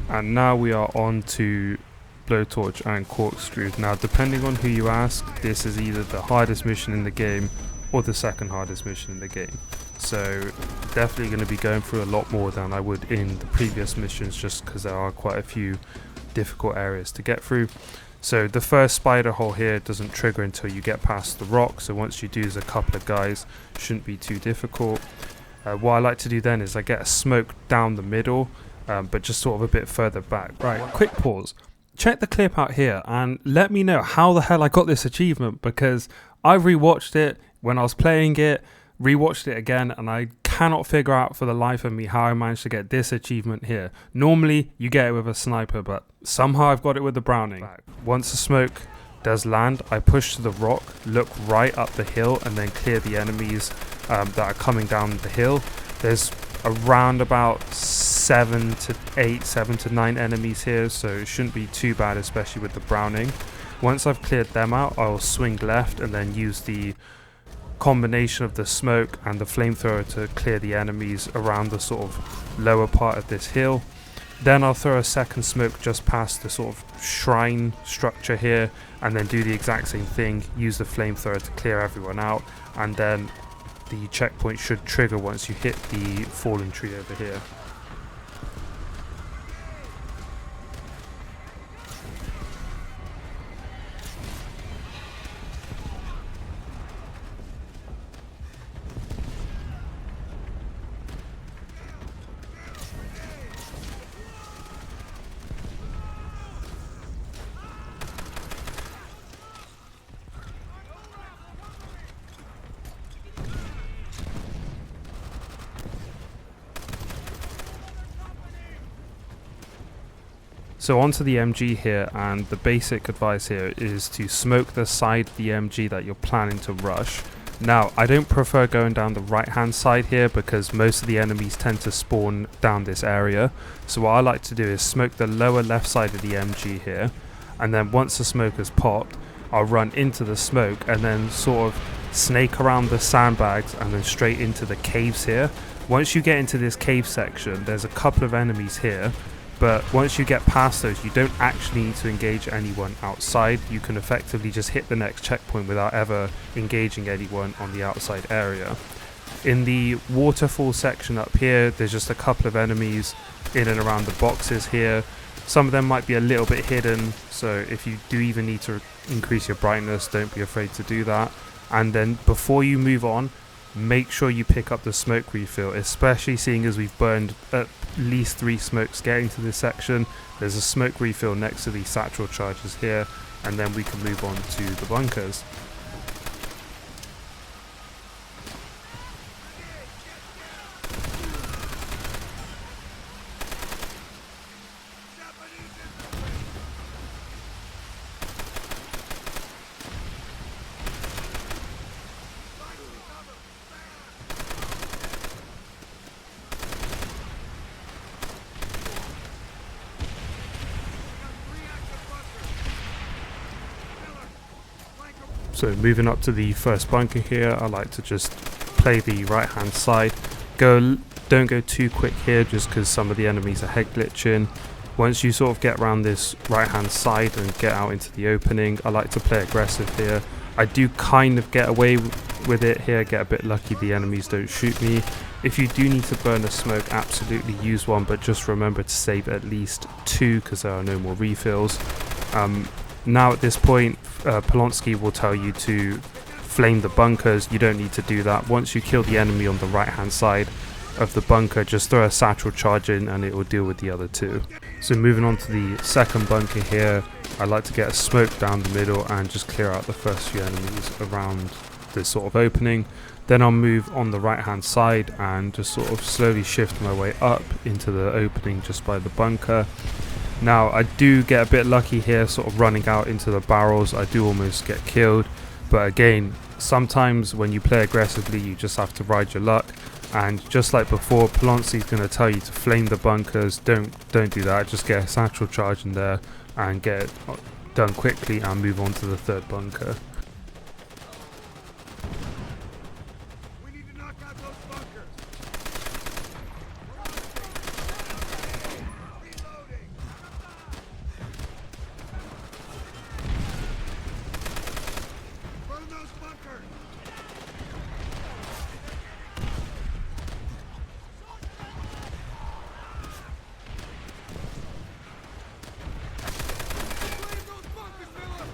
And now we are on to Blowtorch and Corkscrew. Now depending on who you ask, this is either the hardest mission in the game or the second hardest mission in the game. So definitely going to be going through a lot more than I would in the previous missions just because there are quite a few difficult areas to get through. So the first spider hole here doesn't trigger until you get past the rock, so once you do, there's a couple of guys, shouldn't be too difficult. What I like to do then is I get a smoke down the middle, but just sort of a bit further back. Right, quick pause. Check the clip out here and let me know how the hell I got this achievement, because I rewatched it when I was playing it, rewatched it again, and I cannot figure out for the life of me how I managed to get this achievement here. Normally you get it with a sniper, but somehow I've got it with the Browning. Once the smoke does land, I push to the rock, look right up the hill, and then clear the enemies that are coming down the hill. There's around about 7 to 9 enemies here, so it shouldn't be too bad, especially with the Browning. Once I've cleared them out, I'll swing left and then use the combination of the smoke and the flamethrower to clear the enemies around the sort of lower part of this hill. Then I'll throw a second smoke just past the sort of shrine structure here, and then do the exact same thing, use the flamethrower to clear everyone out, and then the checkpoint should trigger once you hit the fallen tree over here. So onto the MG here, and the basic advice here is to smoke the side of the MG that you're planning to rush. Now, I don't prefer going down the right hand side here because most of the enemies tend to spawn down this area. So what I like to do is smoke the lower left side of the MG here, and then once the smoke has popped, I'll run into the smoke and then sort of snake around the sandbags and then straight into the caves here. Once you get into this cave section, there's a couple of enemies here, but once you get past those, you don't actually need to engage anyone outside. You can effectively just hit the next checkpoint without ever engaging anyone on the outside area. In the waterfall section up here, there's just a couple of enemies in and around the boxes here. Some of them might be a little bit hidden, so if you do even need to increase your brightness, don't be afraid to do that. And then before you move on, make sure you pick up the smoke refill, especially seeing as we've burned at least 3 smokes getting to this section. There's a smoke refill next to these satchel charges here, and then we can move on to the bunkers. So moving up to the first bunker here, I like to just play the right hand side. Don't go too quick here just because some of the enemies are head glitching. Once you sort of get around this right hand side and get out into the opening, I like to play aggressive here. I do kind of get away with it here, get a bit lucky the enemies don't shoot me. If you do need to burn a smoke, absolutely use one, but just remember to save at least 2 because there are no more refills. Now at this point, Polonsky will tell you to flame the bunkers. You don't need to do that. Once you kill the enemy on the right hand side of the bunker, just throw a satchel charge in and it will deal with the other 2. So moving on to the second bunker here, I like to get a smoke down the middle and just clear out the first few enemies around this sort of opening. Then I'll move on the right hand side and just sort of slowly shift my way up into the opening just by the bunker. Now I do get a bit lucky here, sort of running out into the barrels. I do almost get killed, but again, sometimes when you play aggressively you just have to ride your luck. And just like before, Polonsky's going to tell you to flame the bunkers. Don't do that. Just get a satchel charge in there and get it done quickly and move on to the third bunker. We need to knock out those bunkers. Reloading. Burn those bunkers. Flame those bunkers, Miller.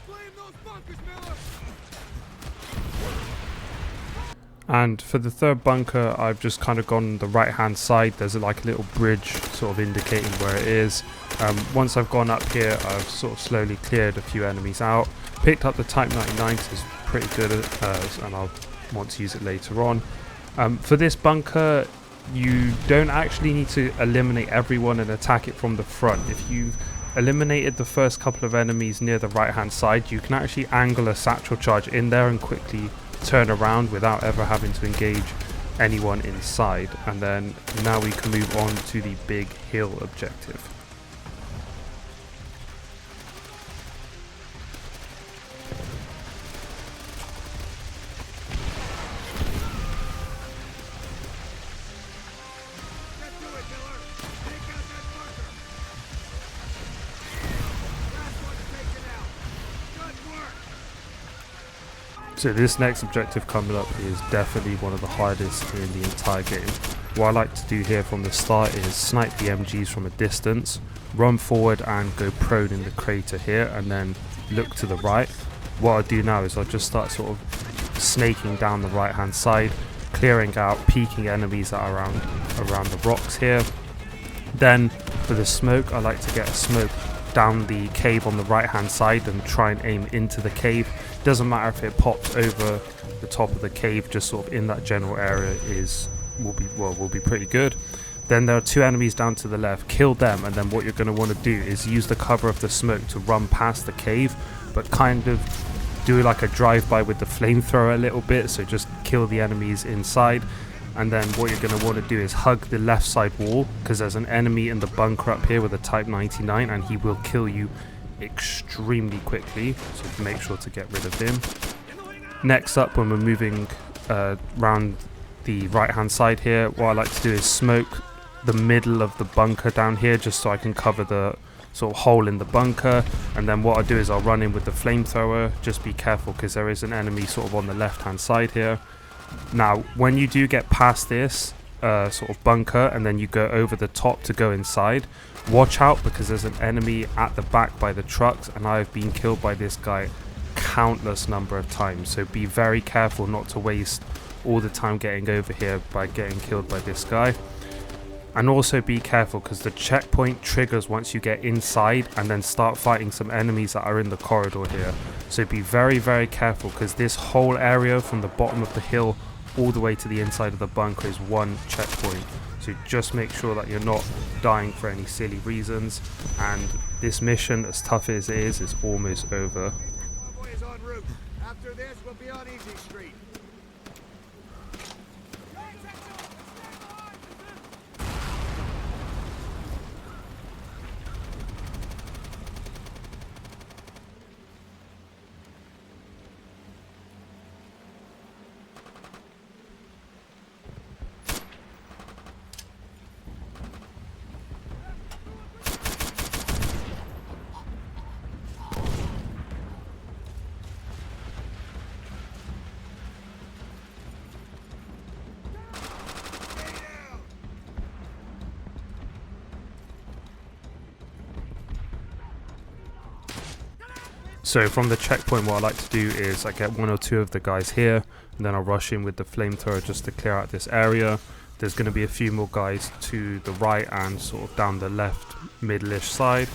Flame those bunkers, Miller. And for the third bunker, I've just kind of gone the right hand side. There's like a little bridge sort of indicating where it is. Once I've gone up here, I've sort of slowly cleared a few enemies out. Picked up the Type 99, so it's pretty good, and I'll want to use it later on. For this bunker, you don't actually need to eliminate everyone and attack it from the front. If you've eliminated the first couple of enemies near the right hand side, you can actually angle a satchel charge in there and quickly turn around without ever having to engage anyone inside. And then now we can move on to the big hill objective. Get to it, Miller. Take out that bunker. Last one's taken out. Good work. So this next objective coming up is definitely one of the hardest in the entire game. What I like to do here from the start is snipe the MGs from a distance, run forward and go prone in the crater here, and then look to the right. What I'll do now is I'll just start sort of snaking down the right hand side, clearing out, peeking enemies that are around the rocks here. Then for the smoke, I like to get a smoke down the cave on the right hand side and try and aim into the cave. Doesn't matter if it pops over the top of the cave, just sort of in that general area will be pretty good. Then there are 2 enemies down to the left, kill them, and then what you're going to want to do is use the cover of the smoke to run past the cave, but kind of do like a drive-by with the flamethrower a little bit, so just kill the enemies inside. And then what you're going to want to do is hug the left side wall, because there's an enemy in the bunker up here with a Type 99, and he will kill you extremely quickly, so make sure to get rid of him. Next up, when we're moving around the right hand side here, what I like to do is smoke the middle of the bunker down here, just so I can cover the sort of hole in the bunker. And then what I do is I'll run in with the flamethrower. Just be careful, because there is an enemy sort of on the left hand side here. Now when you do get past this sort of bunker and then you go over the top to go inside, watch out, because there's an enemy at the back by the trucks, and I've been killed by this guy countless number of times. So be very careful not to waste all the time getting over here by getting killed by this guy. And also be careful, because the checkpoint triggers once you get inside and then start fighting some enemies that are in the corridor here. So be very, very careful, because this whole area from the bottom of the hill all the way to the inside of the bunker is one checkpoint. So just make sure that you're not dying for any silly reasons. And this mission, as tough as it is almost over. Convoy is en route. After this, we'll be on Easy Street. So from the checkpoint, what I like to do is I get 1 or 2 of the guys here, and then I'll rush in with the flamethrower just to clear out this area. There's going to be a few more guys to the right and sort of down the left middle-ish side.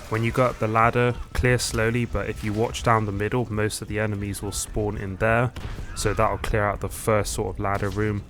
When you go up the ladder, clear slowly, but if you watch down the middle, most of the enemies will spawn in there, so that'll clear out the first sort of ladder room.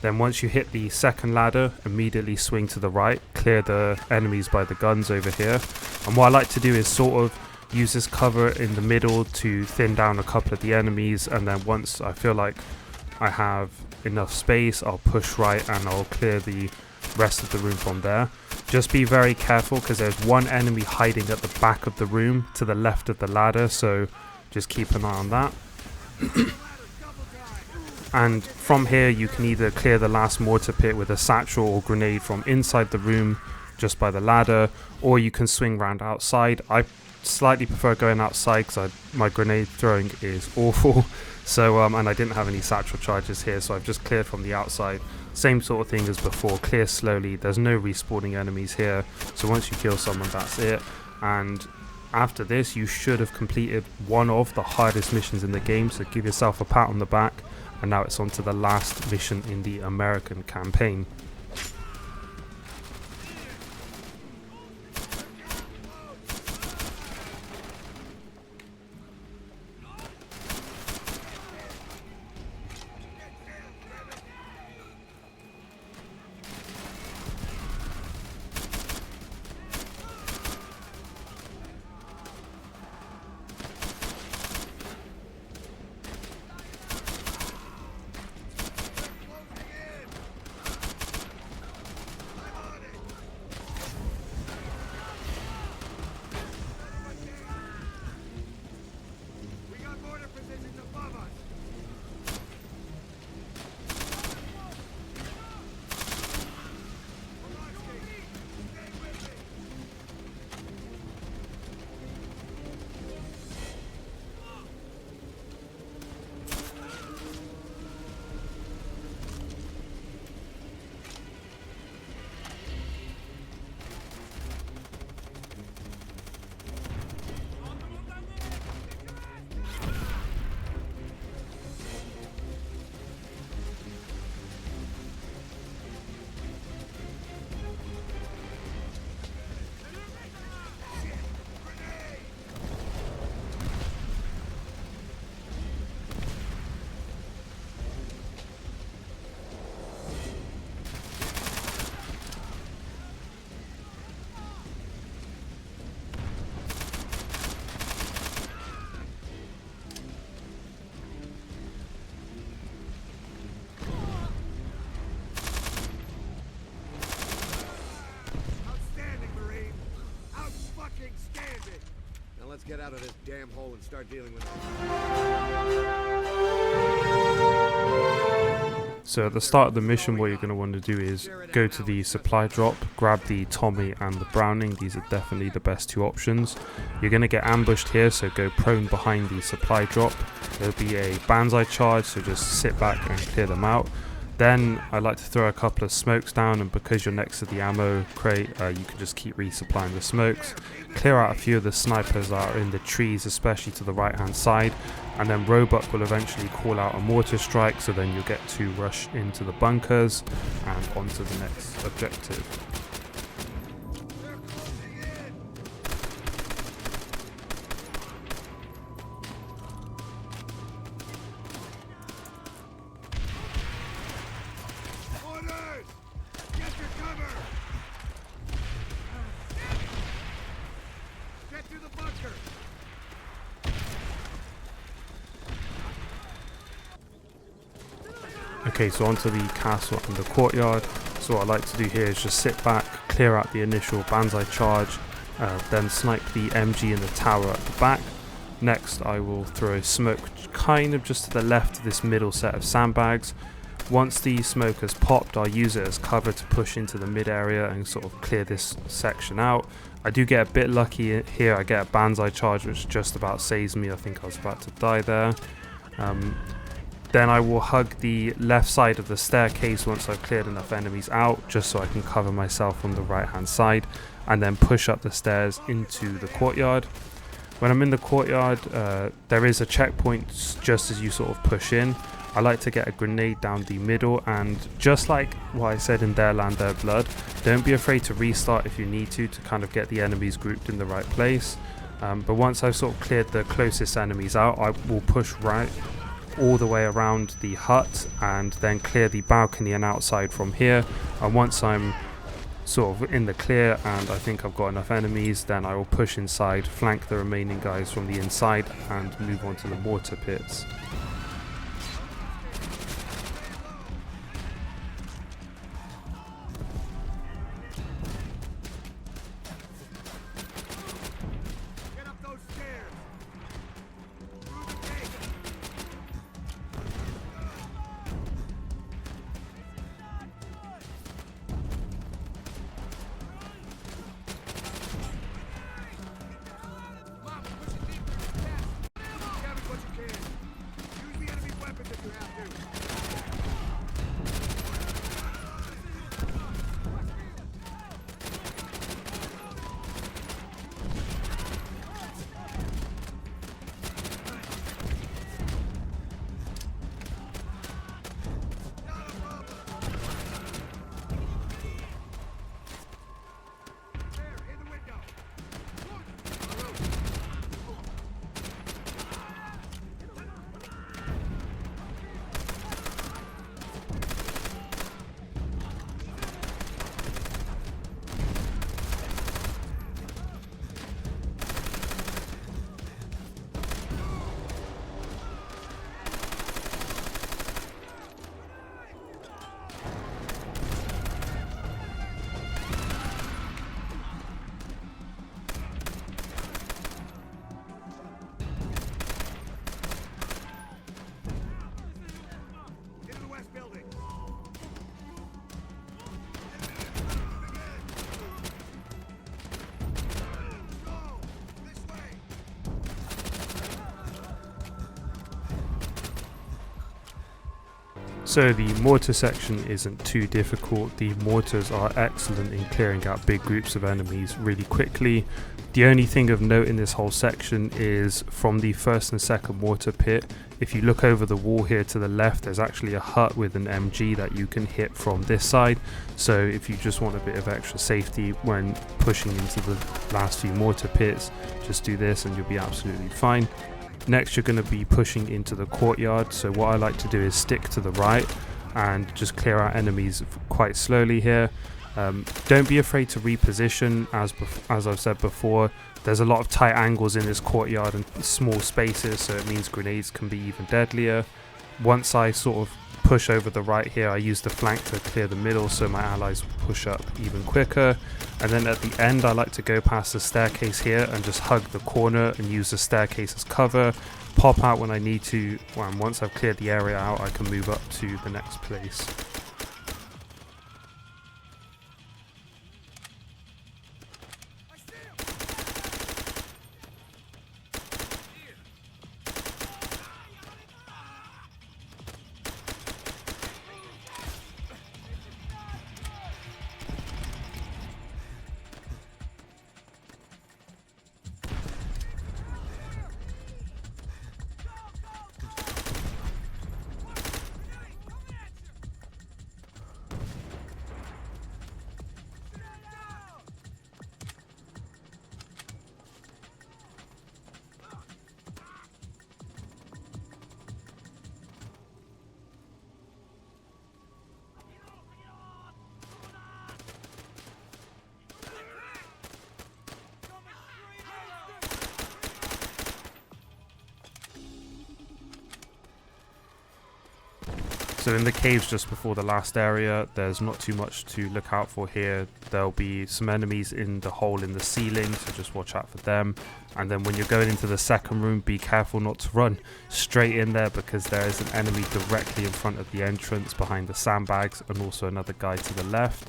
Then once you hit the second ladder, immediately swing to the right, clear the enemies by the guns over here. And what I like to do is sort of use this cover in the middle to thin down a couple of the enemies, and then once I feel like I have enough space, I'll push right and I'll clear the rest of the room from there. Just be very careful, because there's one enemy hiding at the back of the room to the left of the ladder, so just keep an eye on that. And from here you can either clear the last mortar pit with a satchel or grenade from inside the room just by the ladder, or you can swing round outside. I slightly prefer going outside because my grenade throwing is awful. So and I didn't have any satchel charges here, so I've just cleared from the outside. Same sort of thing as before, clear slowly. There's no respawning enemies here, so once you kill someone, that's it. And after this you should have completed one of the hardest missions in the game, so give yourself a pat on the back. And now it's on to the last mission in the American campaign. fucking stand it! Now let's get out of this damn hole and start dealing with it. So at the start of the mission, what you're going to want to do is go to the supply drop, grab the Tommy and the Browning. These are definitely the best two options. You're going to get ambushed here, so go prone behind the supply drop. There'll be a Banzai charge, so just sit back and clear them out. Then I like to throw a couple of smokes down, and because you're next to the ammo crate, you can just keep resupplying the smokes. Clear out a few of the snipers that are in the trees, especially to the right hand side, and then Roebuck will eventually call out a mortar strike, so then you'll get to rush into the bunkers and onto the next objective. They're closing in! Orders! Get your cover! Get to the bunker! Okay, so onto the castle and the courtyard. So what I like to do here is just sit back, clear out the initial Banzai charge, then snipe the MG in the tower at the back. Next I will throw smoke kind of just to the left of this middle set of sandbags. Once the smoke has popped, I'll use it as cover to push into the mid area and sort of clear this section out. I do get a bit lucky here. I get a Banzai charge which just about saves me. I think I was about to die there. Then I will hug the left side of the staircase once I've cleared enough enemies out, just so I can cover myself on the right hand side, and then push up the stairs into the courtyard. When I'm in the courtyard, there is a checkpoint just as you sort of push in. I like to get a grenade down the middle, and just like what I said in Their Land, Their Blood, don't be afraid to restart if you need to kind of get the enemies grouped in the right place. But once I've sort of cleared the closest enemies out, I will push right all the way around the hut and then clear the balcony and outside from here. And once I'm sort of in the clear and I think I've got enough enemies, then I will push inside, flank the remaining guys from the inside, and move on to the mortar pits. Get up those stairs! Through the gate! Mom, push it deeper! Yes! Damage what you can! Use the enemy weapons if you have to! There, in the window! Into the west building! Go! This way! So the mortar section isn't too difficult. The mortars are excellent in clearing out big groups of enemies really quickly. The only thing of note in this whole section is from the first and second mortar pit, if you look over the wall here to the left, there's actually a hut with an MG that you can hit from this side. So if you just want a bit of extra safety when pushing into the last few mortar pits, just do this and you'll be absolutely fine. Next you're going to be pushing into the courtyard, so what I like to do is stick to the right and just clear out enemies quite slowly here. Don't be afraid to reposition, as I've said before. There's a lot of tight angles in this courtyard and small spaces, so it means grenades can be even deadlier. Once I sort of push over the right here, I use the flank to clear the middle so my allies push up even quicker. And then at the end, I like to go past the staircase here and just hug the corner and use the staircase as cover. Pop out when I need to, and once I've cleared the area out, I can move up to the next place. So in the caves just before the last area, there's not too much to look out for here. There'll be some enemies in the hole in the ceiling, so just watch out for them. And then when you're going into the second room, be careful not to run straight in there, because there is an enemy directly in front of the entrance behind the sandbags, and also another guy to the left.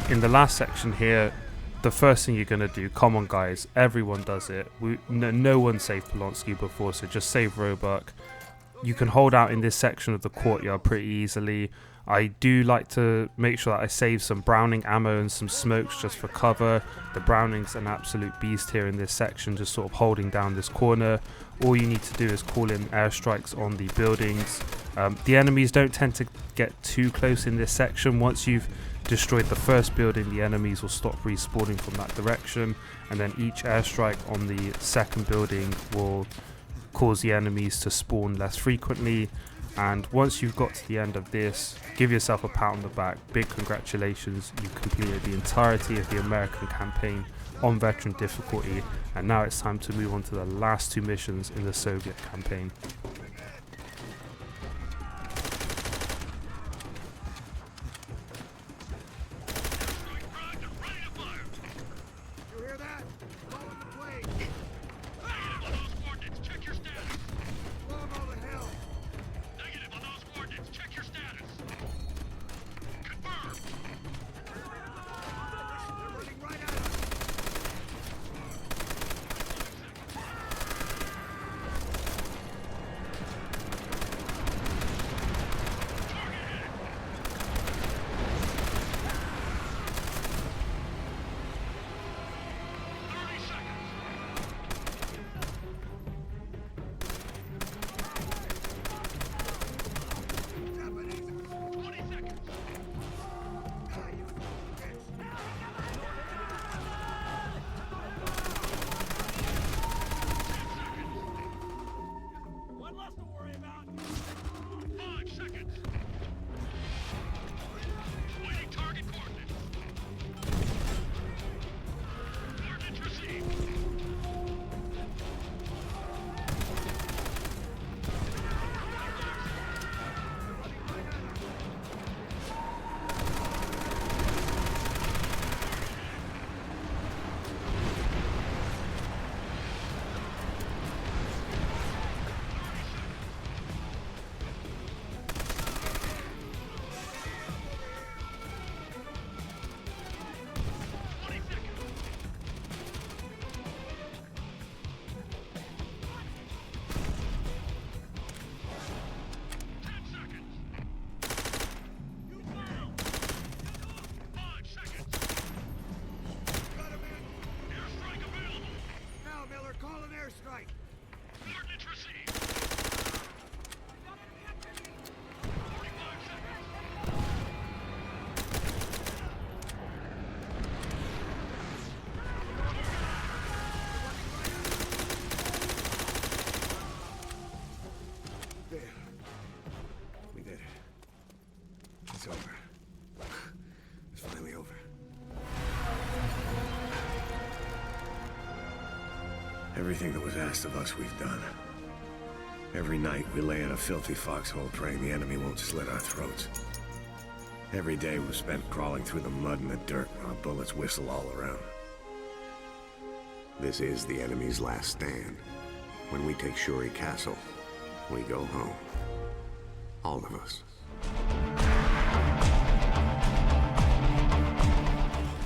In the last section here, the first thing you're going to do, come on guys, everyone does it. No one saved Polonsky before, so just save Roebuck. You can hold out in this section of the courtyard pretty easily. I do like to make sure that I save some Browning ammo and some smokes just for cover. The Browning's an absolute beast here in this section, just sort of holding down this corner. All you need to do is call in airstrikes on the buildings. The enemies don't tend to get too close in this section. Once you've destroyed the first building, the enemies will stop respawning from that direction, and then each airstrike on the second building will cause the enemies to spawn less frequently. And once you've got to the end of this, give yourself a pat on the back. Big congratulations, you've completed the entirety of the American campaign on veteran difficulty, and now it's time to move on to the last two missions in the Soviet campaign. You hear that? Blowing the blade. Negative on those coordinates. Check your status. Blow 'em all to hell. Negative on those coordinates. Check your status. Confirm. They're running right at us. Everything that was asked of us, we've done. Every night we lay in a filthy foxhole praying the enemy won't slit our throats. Every day was spent crawling through the mud and the dirt while bullets whistle all around. This is the enemy's last stand. When we take Shuri Castle, we go home. All of us.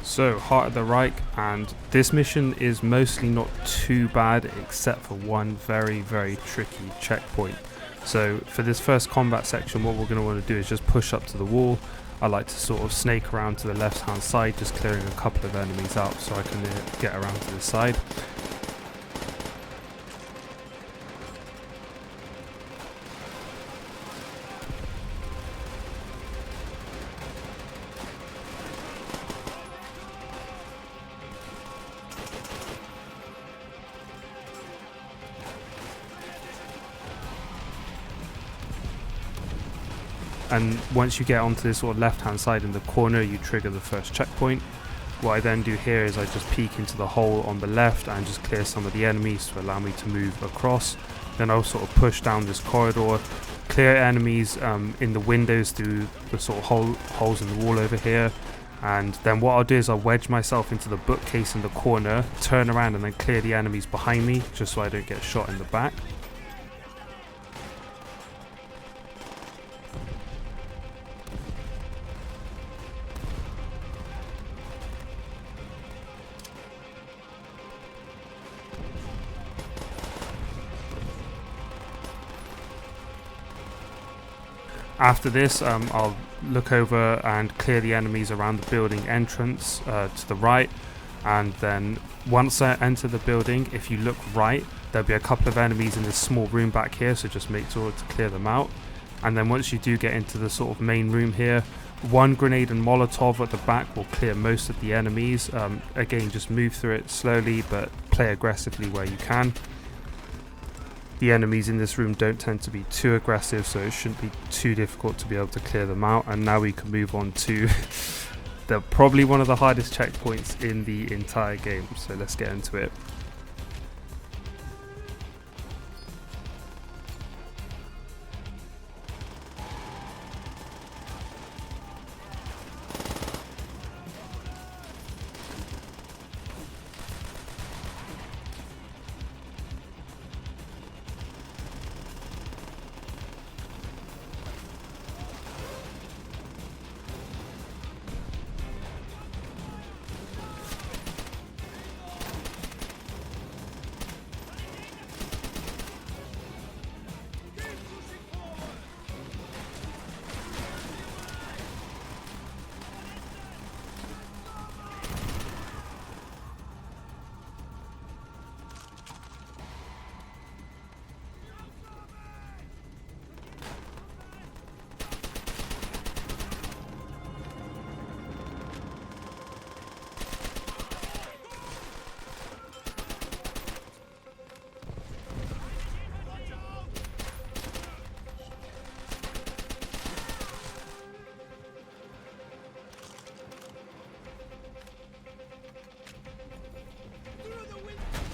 So, Heart of the Reich, and this mission is mostly not too bad except for one very, very tricky checkpoint. So for this first combat section, what we're going to want to do is just push up to the wall. I like to sort of snake around to the left hand side, just clearing a couple of enemies out so I can get around to the side. And once you get onto this sort of left hand side in the corner, you trigger the first checkpoint. What I then do here is I just peek into the hole on the left and just clear some of the enemies to allow me to move across. Then I'll sort of push down this corridor, clear enemies in the windows through the sort of holes in the wall over here. And then what I'll do is I'll wedge myself into the bookcase in the corner, turn around and then clear the enemies behind me, just so I don't get shot in the back. After this, I'll look over and clear the enemies around the building entrance to the right, and then once I enter the building, if you look right, there'll be a couple of enemies in this small room back here, so just make sure to clear them out. And then once you do get into the sort of main room here, one grenade and Molotov at the back will clear most of the enemies. Again, just move through it slowly, but play aggressively where you can. The enemies in this room don't tend to be too aggressive, so it shouldn't be too difficult to be able to clear them out. And now we can move on to probably one of the hardest checkpoints in the entire game, so let's get into it.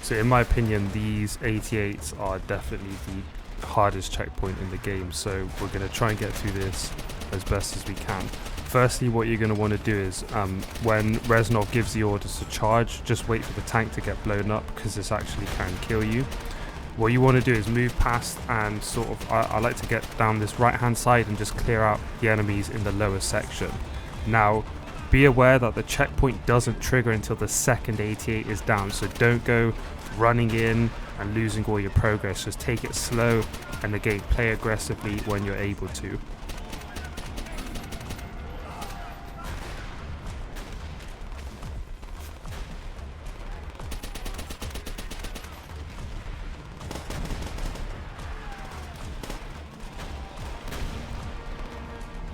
So in my opinion, these 88s are definitely the hardest checkpoint in the game, so we're going to try and get through this as best as we can. Firstly, what you're going to want to do is when Reznov gives the orders to charge, just wait for the tank to get blown up, because this actually can kill you. What you want to do is move past and sort of, I like to get down this right hand side and just clear out the enemies in the lower section. Now, be aware that the checkpoint doesn't trigger until the second 88 is down, so don't go running in and losing all your progress. Just take it slow and again play aggressively when you're able to.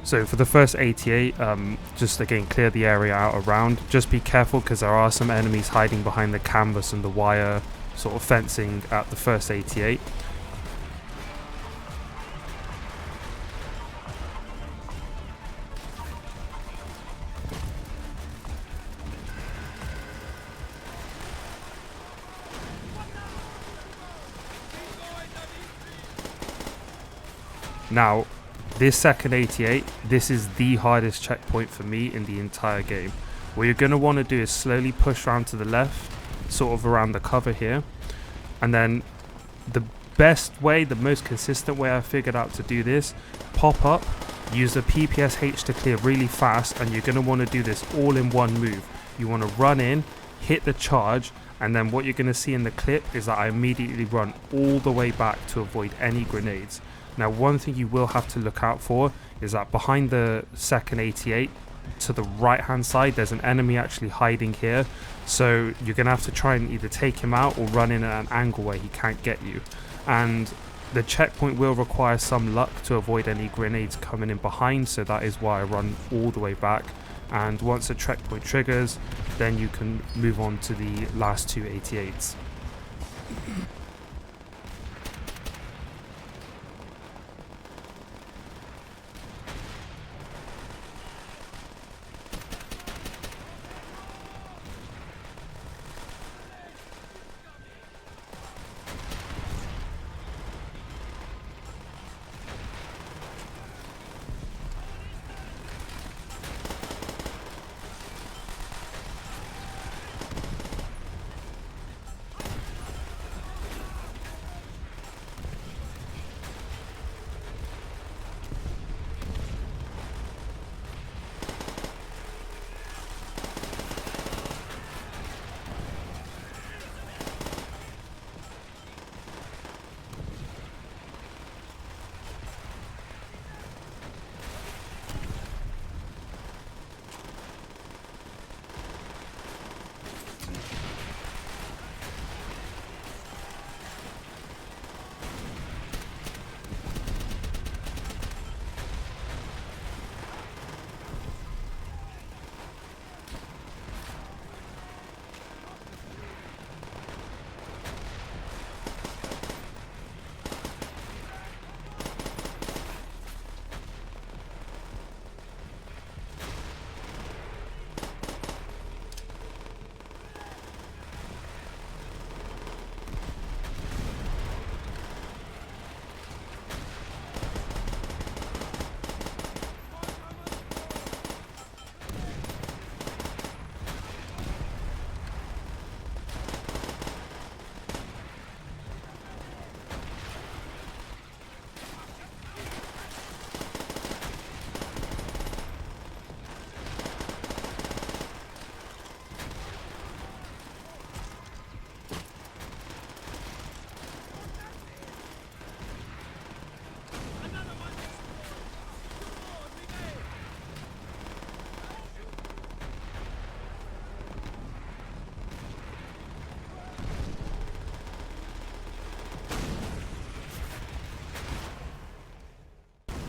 So for the first 88, just again clear the area out around. Just be careful because there are some enemies hiding behind the canvas and the wire sort of fencing at the first 88. Now, this second 88, this is the hardest checkpoint for me in the entire game. What you're going to want to do is slowly push around to the left, sort of around the cover here. And then the best way, the most consistent way I figured out to do this, pop up, use the PPSH to clear really fast, and you're going to want to do this all in one move. You want to run in, hit the charge, and then what you're going to see in the clip is that I immediately run all the way back to avoid any grenades. Now, one thing you will have to look out for is that behind the second 88, to the right hand side, there's an enemy actually hiding here. So you're going to have to try and either take him out or run in at an angle where he can't get you. And the checkpoint will require some luck to avoid any grenades coming in behind, so that is why I run all the way back. And once the checkpoint triggers, then you can move on to the last two 88s.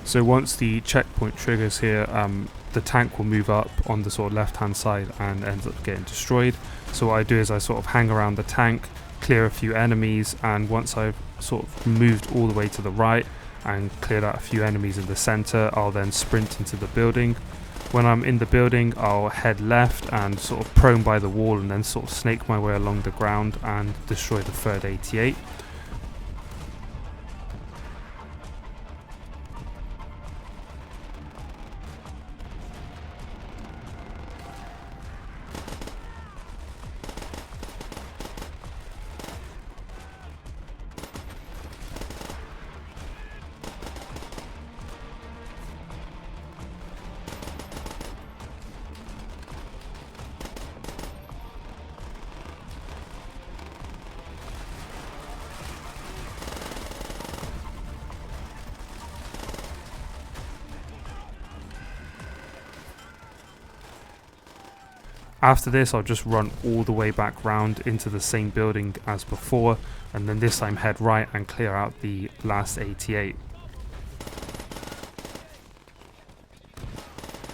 So once the checkpoint triggers here, the tank will move up on the sort of left hand side and ends up getting destroyed. So what I do is I sort of hang around the tank, clear a few enemies, and once I've sort of moved all the way to the right and cleared out a few enemies in the center, I'll then sprint into the building. When I'm in the building, I'll head left and sort of prone by the wall and then sort of snake my way along the ground and destroy the third 88. After this, I'll just run all the way back round into the same building as before, and then this time head right and clear out the last 88.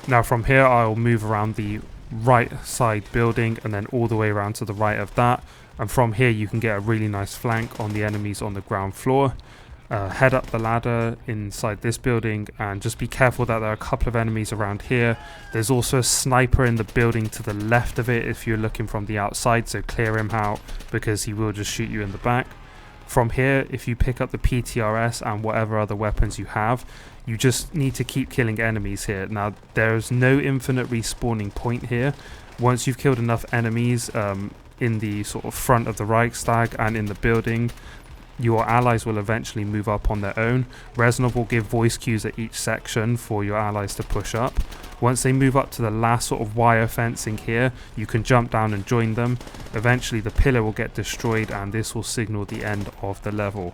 Now from here, I'll move around the right side building and then all the way around to the right of that, and from here you can get a really nice flank on the enemies on the ground floor. Head up the ladder inside this building and just be careful that there are a couple of enemies around here. There's also a sniper in the building to the left of it if you're looking from the outside, so clear him out because he will just shoot you in the back. From here, if you pick up the PTRS and whatever other weapons you have, you just need to keep killing enemies here. Now, there's no infinite respawning point here. Once you've killed enough enemies in the sort of front of the Reichstag and in the building, your allies will eventually move up on their own. Reznov will give voice cues at each section for your allies to push up. Once they move up to the last sort of wire fencing here, you can jump down and join them. Eventually the pillar will get destroyed and this will signal the end of the level.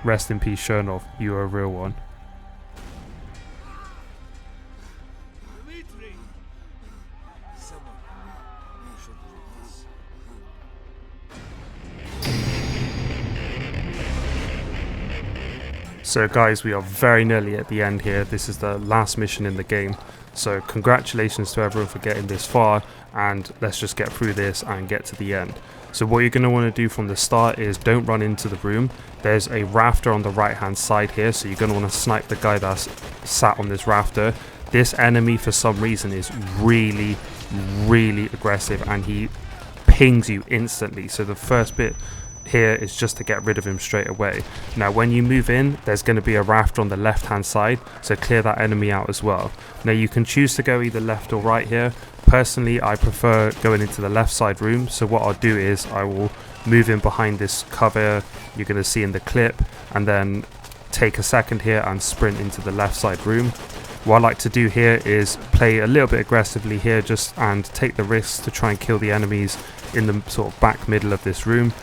Rest in peace, Chernov. You are a real one. Dmitri! Someone should do this. So guys, we are very nearly at the end here. This is the last mission in the game. So congratulations to everyone for getting this far, and let's just get through this and get to the end. So what you're going to want to do from the start is don't run into the room. There's a rafter on the right hand side here, so you're going to want to snipe the guy that's sat on this rafter. This enemy for some reason is really aggressive, and he pings you instantly. So the first bit here is just to get rid of him straight away. Now when you move in, there's going to be a rafter on the left hand side, so clear that enemy out as well. Now you can choose to go either left or right here. Personally, I prefer going into the left side room, so what I'll do is I will move in behind this cover you're going to see in the clip, and then take a second here and sprint into the left side room. What I like to do here is play a little bit aggressively here, just and take the risks to try and kill the enemies in the sort of back middle of this room.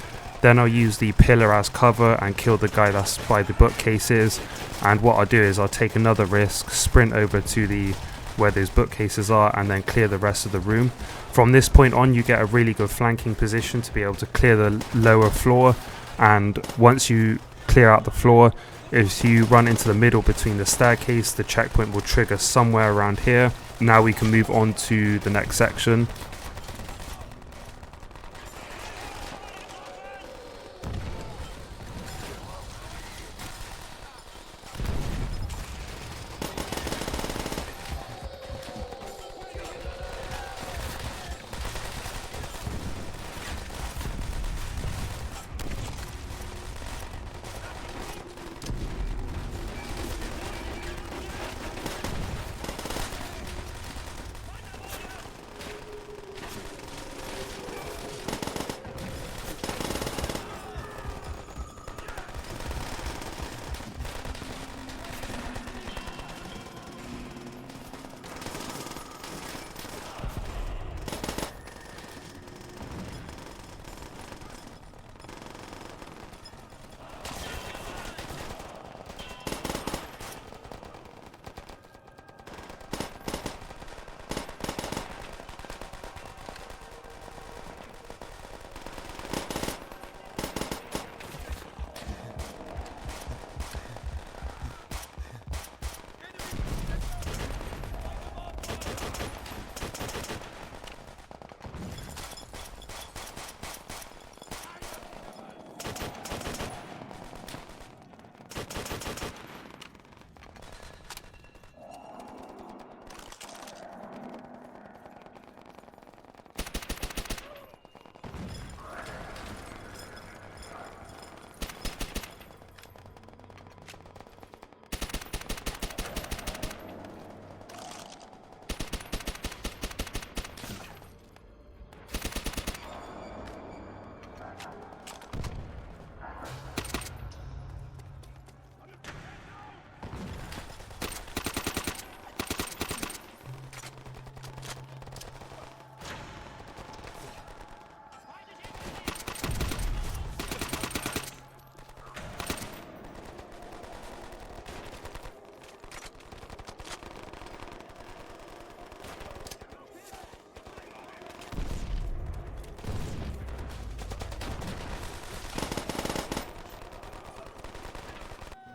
Then I'll use the pillar as cover and kill the guy that's by the bookcases. And what I'll do is I'll take another risk, sprint over to the where those bookcases are, and then clear the rest of the room. From this point on, you get a really good flanking position to be able to clear the lower floor. And once you clear out the floor, if you run into the middle between the staircase, the checkpoint will trigger somewhere around here. Now we can move on to the next section.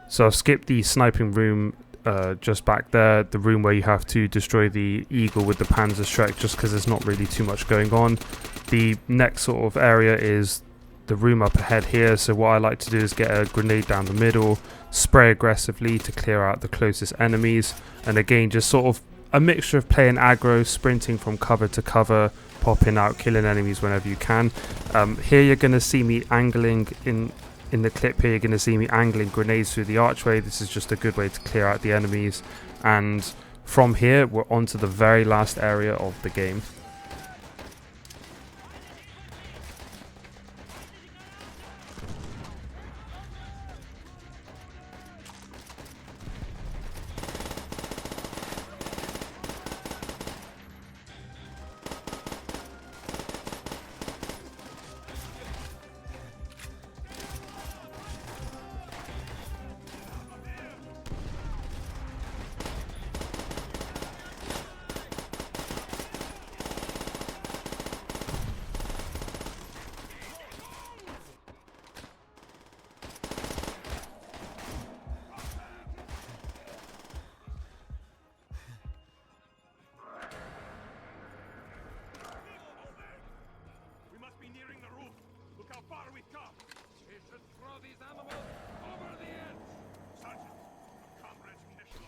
So I've skipped the sniping room just back there, the room where you have to destroy the eagle with the Panzerschreck, just because there's not really too much going on. The next sort of area is the room up ahead here, so what I like to do is get a grenade down the middle, spray aggressively to clear out the closest enemies, and again just sort of a mixture of playing aggro, sprinting from cover to cover, popping out, killing enemies whenever you can. Here you're going to see me angling in the clip here, you're going to see me angling grenades through the archway. This is just a good way to clear out the enemies, and from here we're on to the very last area of the game.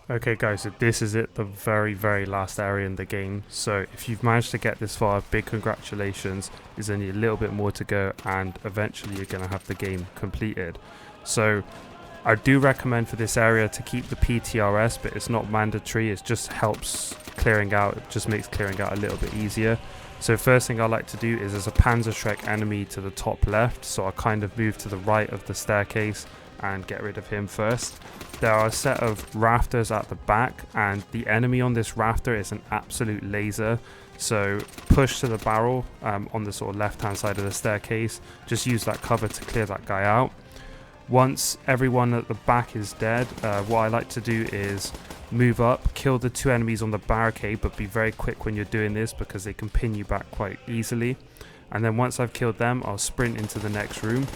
Okay guys, so this is it, the very last area in the game. So if you've managed to get this far, big congratulations. There's only a little bit more to go and eventually you're going to have the game completed. So I do recommend for this area to keep the PTRS, but it's not mandatory. It just helps clearing out, it just makes clearing out a little bit easier. So first thing I like to do is there's a Panzerschreck enemy to the top left, so I kind of move to the right of the staircase and get rid of him first. There are a set of rafters at the back and the enemy on this rafter is an absolute laser, so push to the barrel on the sort of left hand side of the staircase. Just use that cover to clear that guy out. Once everyone at the back is dead, what I like to do is move up, kill the 2 enemies on the barricade, but be very quick when you're doing this because they can pin you back quite easily. And then once I've killed them, I'll sprint into the next room.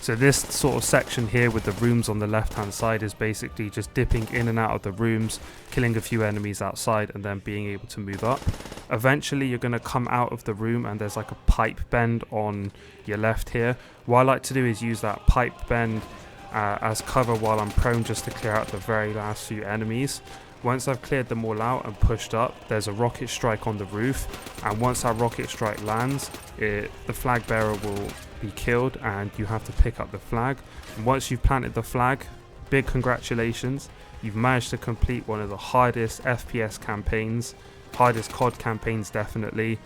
So this sort of section here with the rooms on the left hand side is basically just dipping in and out of the rooms, killing a few enemies outside and then being able to move up. Eventually you're going to come out of the room and there's like a pipe bend on your left here. What I like to do is use that pipe bend as cover while I'm prone, just to clear out the very last few enemies. Once I've cleared them all out and pushed up, there's a rocket strike on the roof, and once that rocket strike lands, the flag bearer will be killed and you have to pick up the flag. And once you've planted the flag, big congratulations, you've managed to complete one of the hardest FPS campaigns, hardest COD campaigns definitely.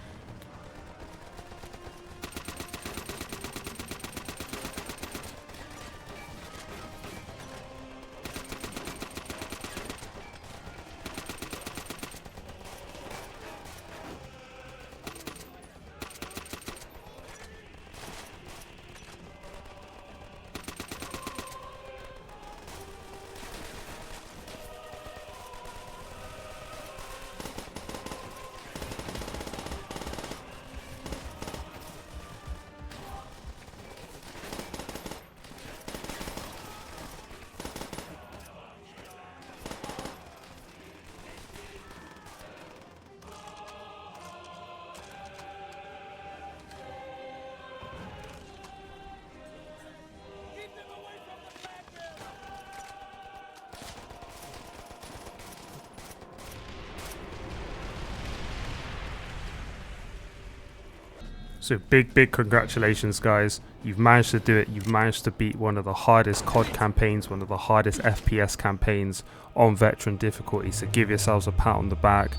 So big congratulations guys, you've managed to do it. You've managed to beat one of the hardest COD campaigns, one of the hardest FPS campaigns on veteran difficulty, so give yourselves a pat on the back,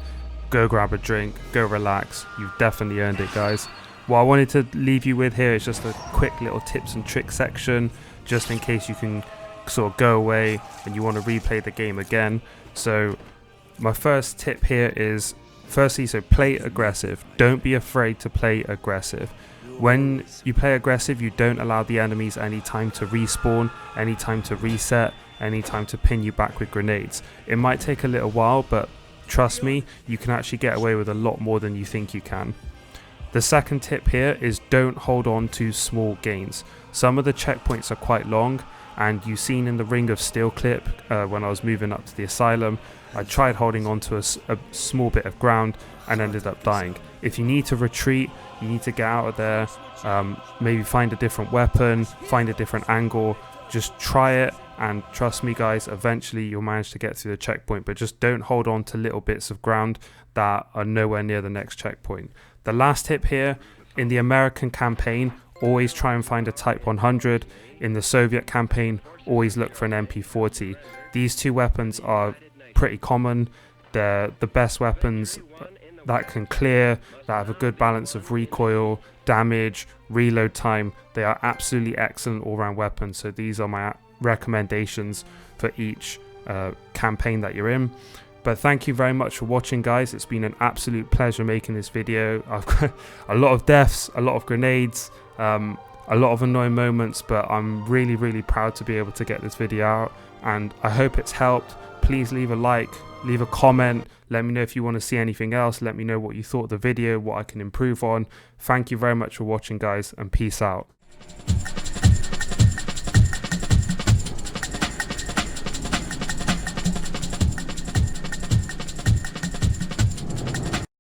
go grab a drink, go relax. You've definitely earned it guys. What I wanted to leave you with here is just a quick little tips and tricks section, just in case you can sort of go away and you want to replay the game again. So my first tip here is, firstly, so play aggressive. Don't be afraid to play aggressive. When you play aggressive, you don't allow the enemies any time to respawn, any time to reset, any time to pin you back with grenades. It might take a little while, but trust me, you can actually get away with a lot more than you think you can. The second tip here is don't hold on to small gains. Some of the checkpoints are quite long, And you've seen in the Ring of Steel clip when I was moving up to the asylum, I tried holding on to a small bit of ground and ended up dying. If you need to retreat, you need to get out of there, maybe find a different weapon, find a different angle, just try it, and trust me guys, eventually you'll manage to get through the checkpoint, but just don't hold on to little bits of ground that are nowhere near the next checkpoint. The last tip here, in the American campaign, always try and find a Type 100. In the Soviet campaign, always look for an MP40. These two weapons are pretty common. They're the best weapons that can clear, that have a good balance of recoil, damage, reload time. They are absolutely excellent all-round weapons, so these are my recommendations for each campaign that you're in. But thank you very much for watching, guys. It's been an absolute pleasure making this video. I've got a lot of deaths, a lot of grenades, a lot of annoying moments, but I'm really proud to be able to get this video out, and I hope it's helped. Please leave a like, leave a comment, let me know if you want to see anything else, let me know what you thought of the video, what I can improve on. Thank you very much for watching, guys, and peace out.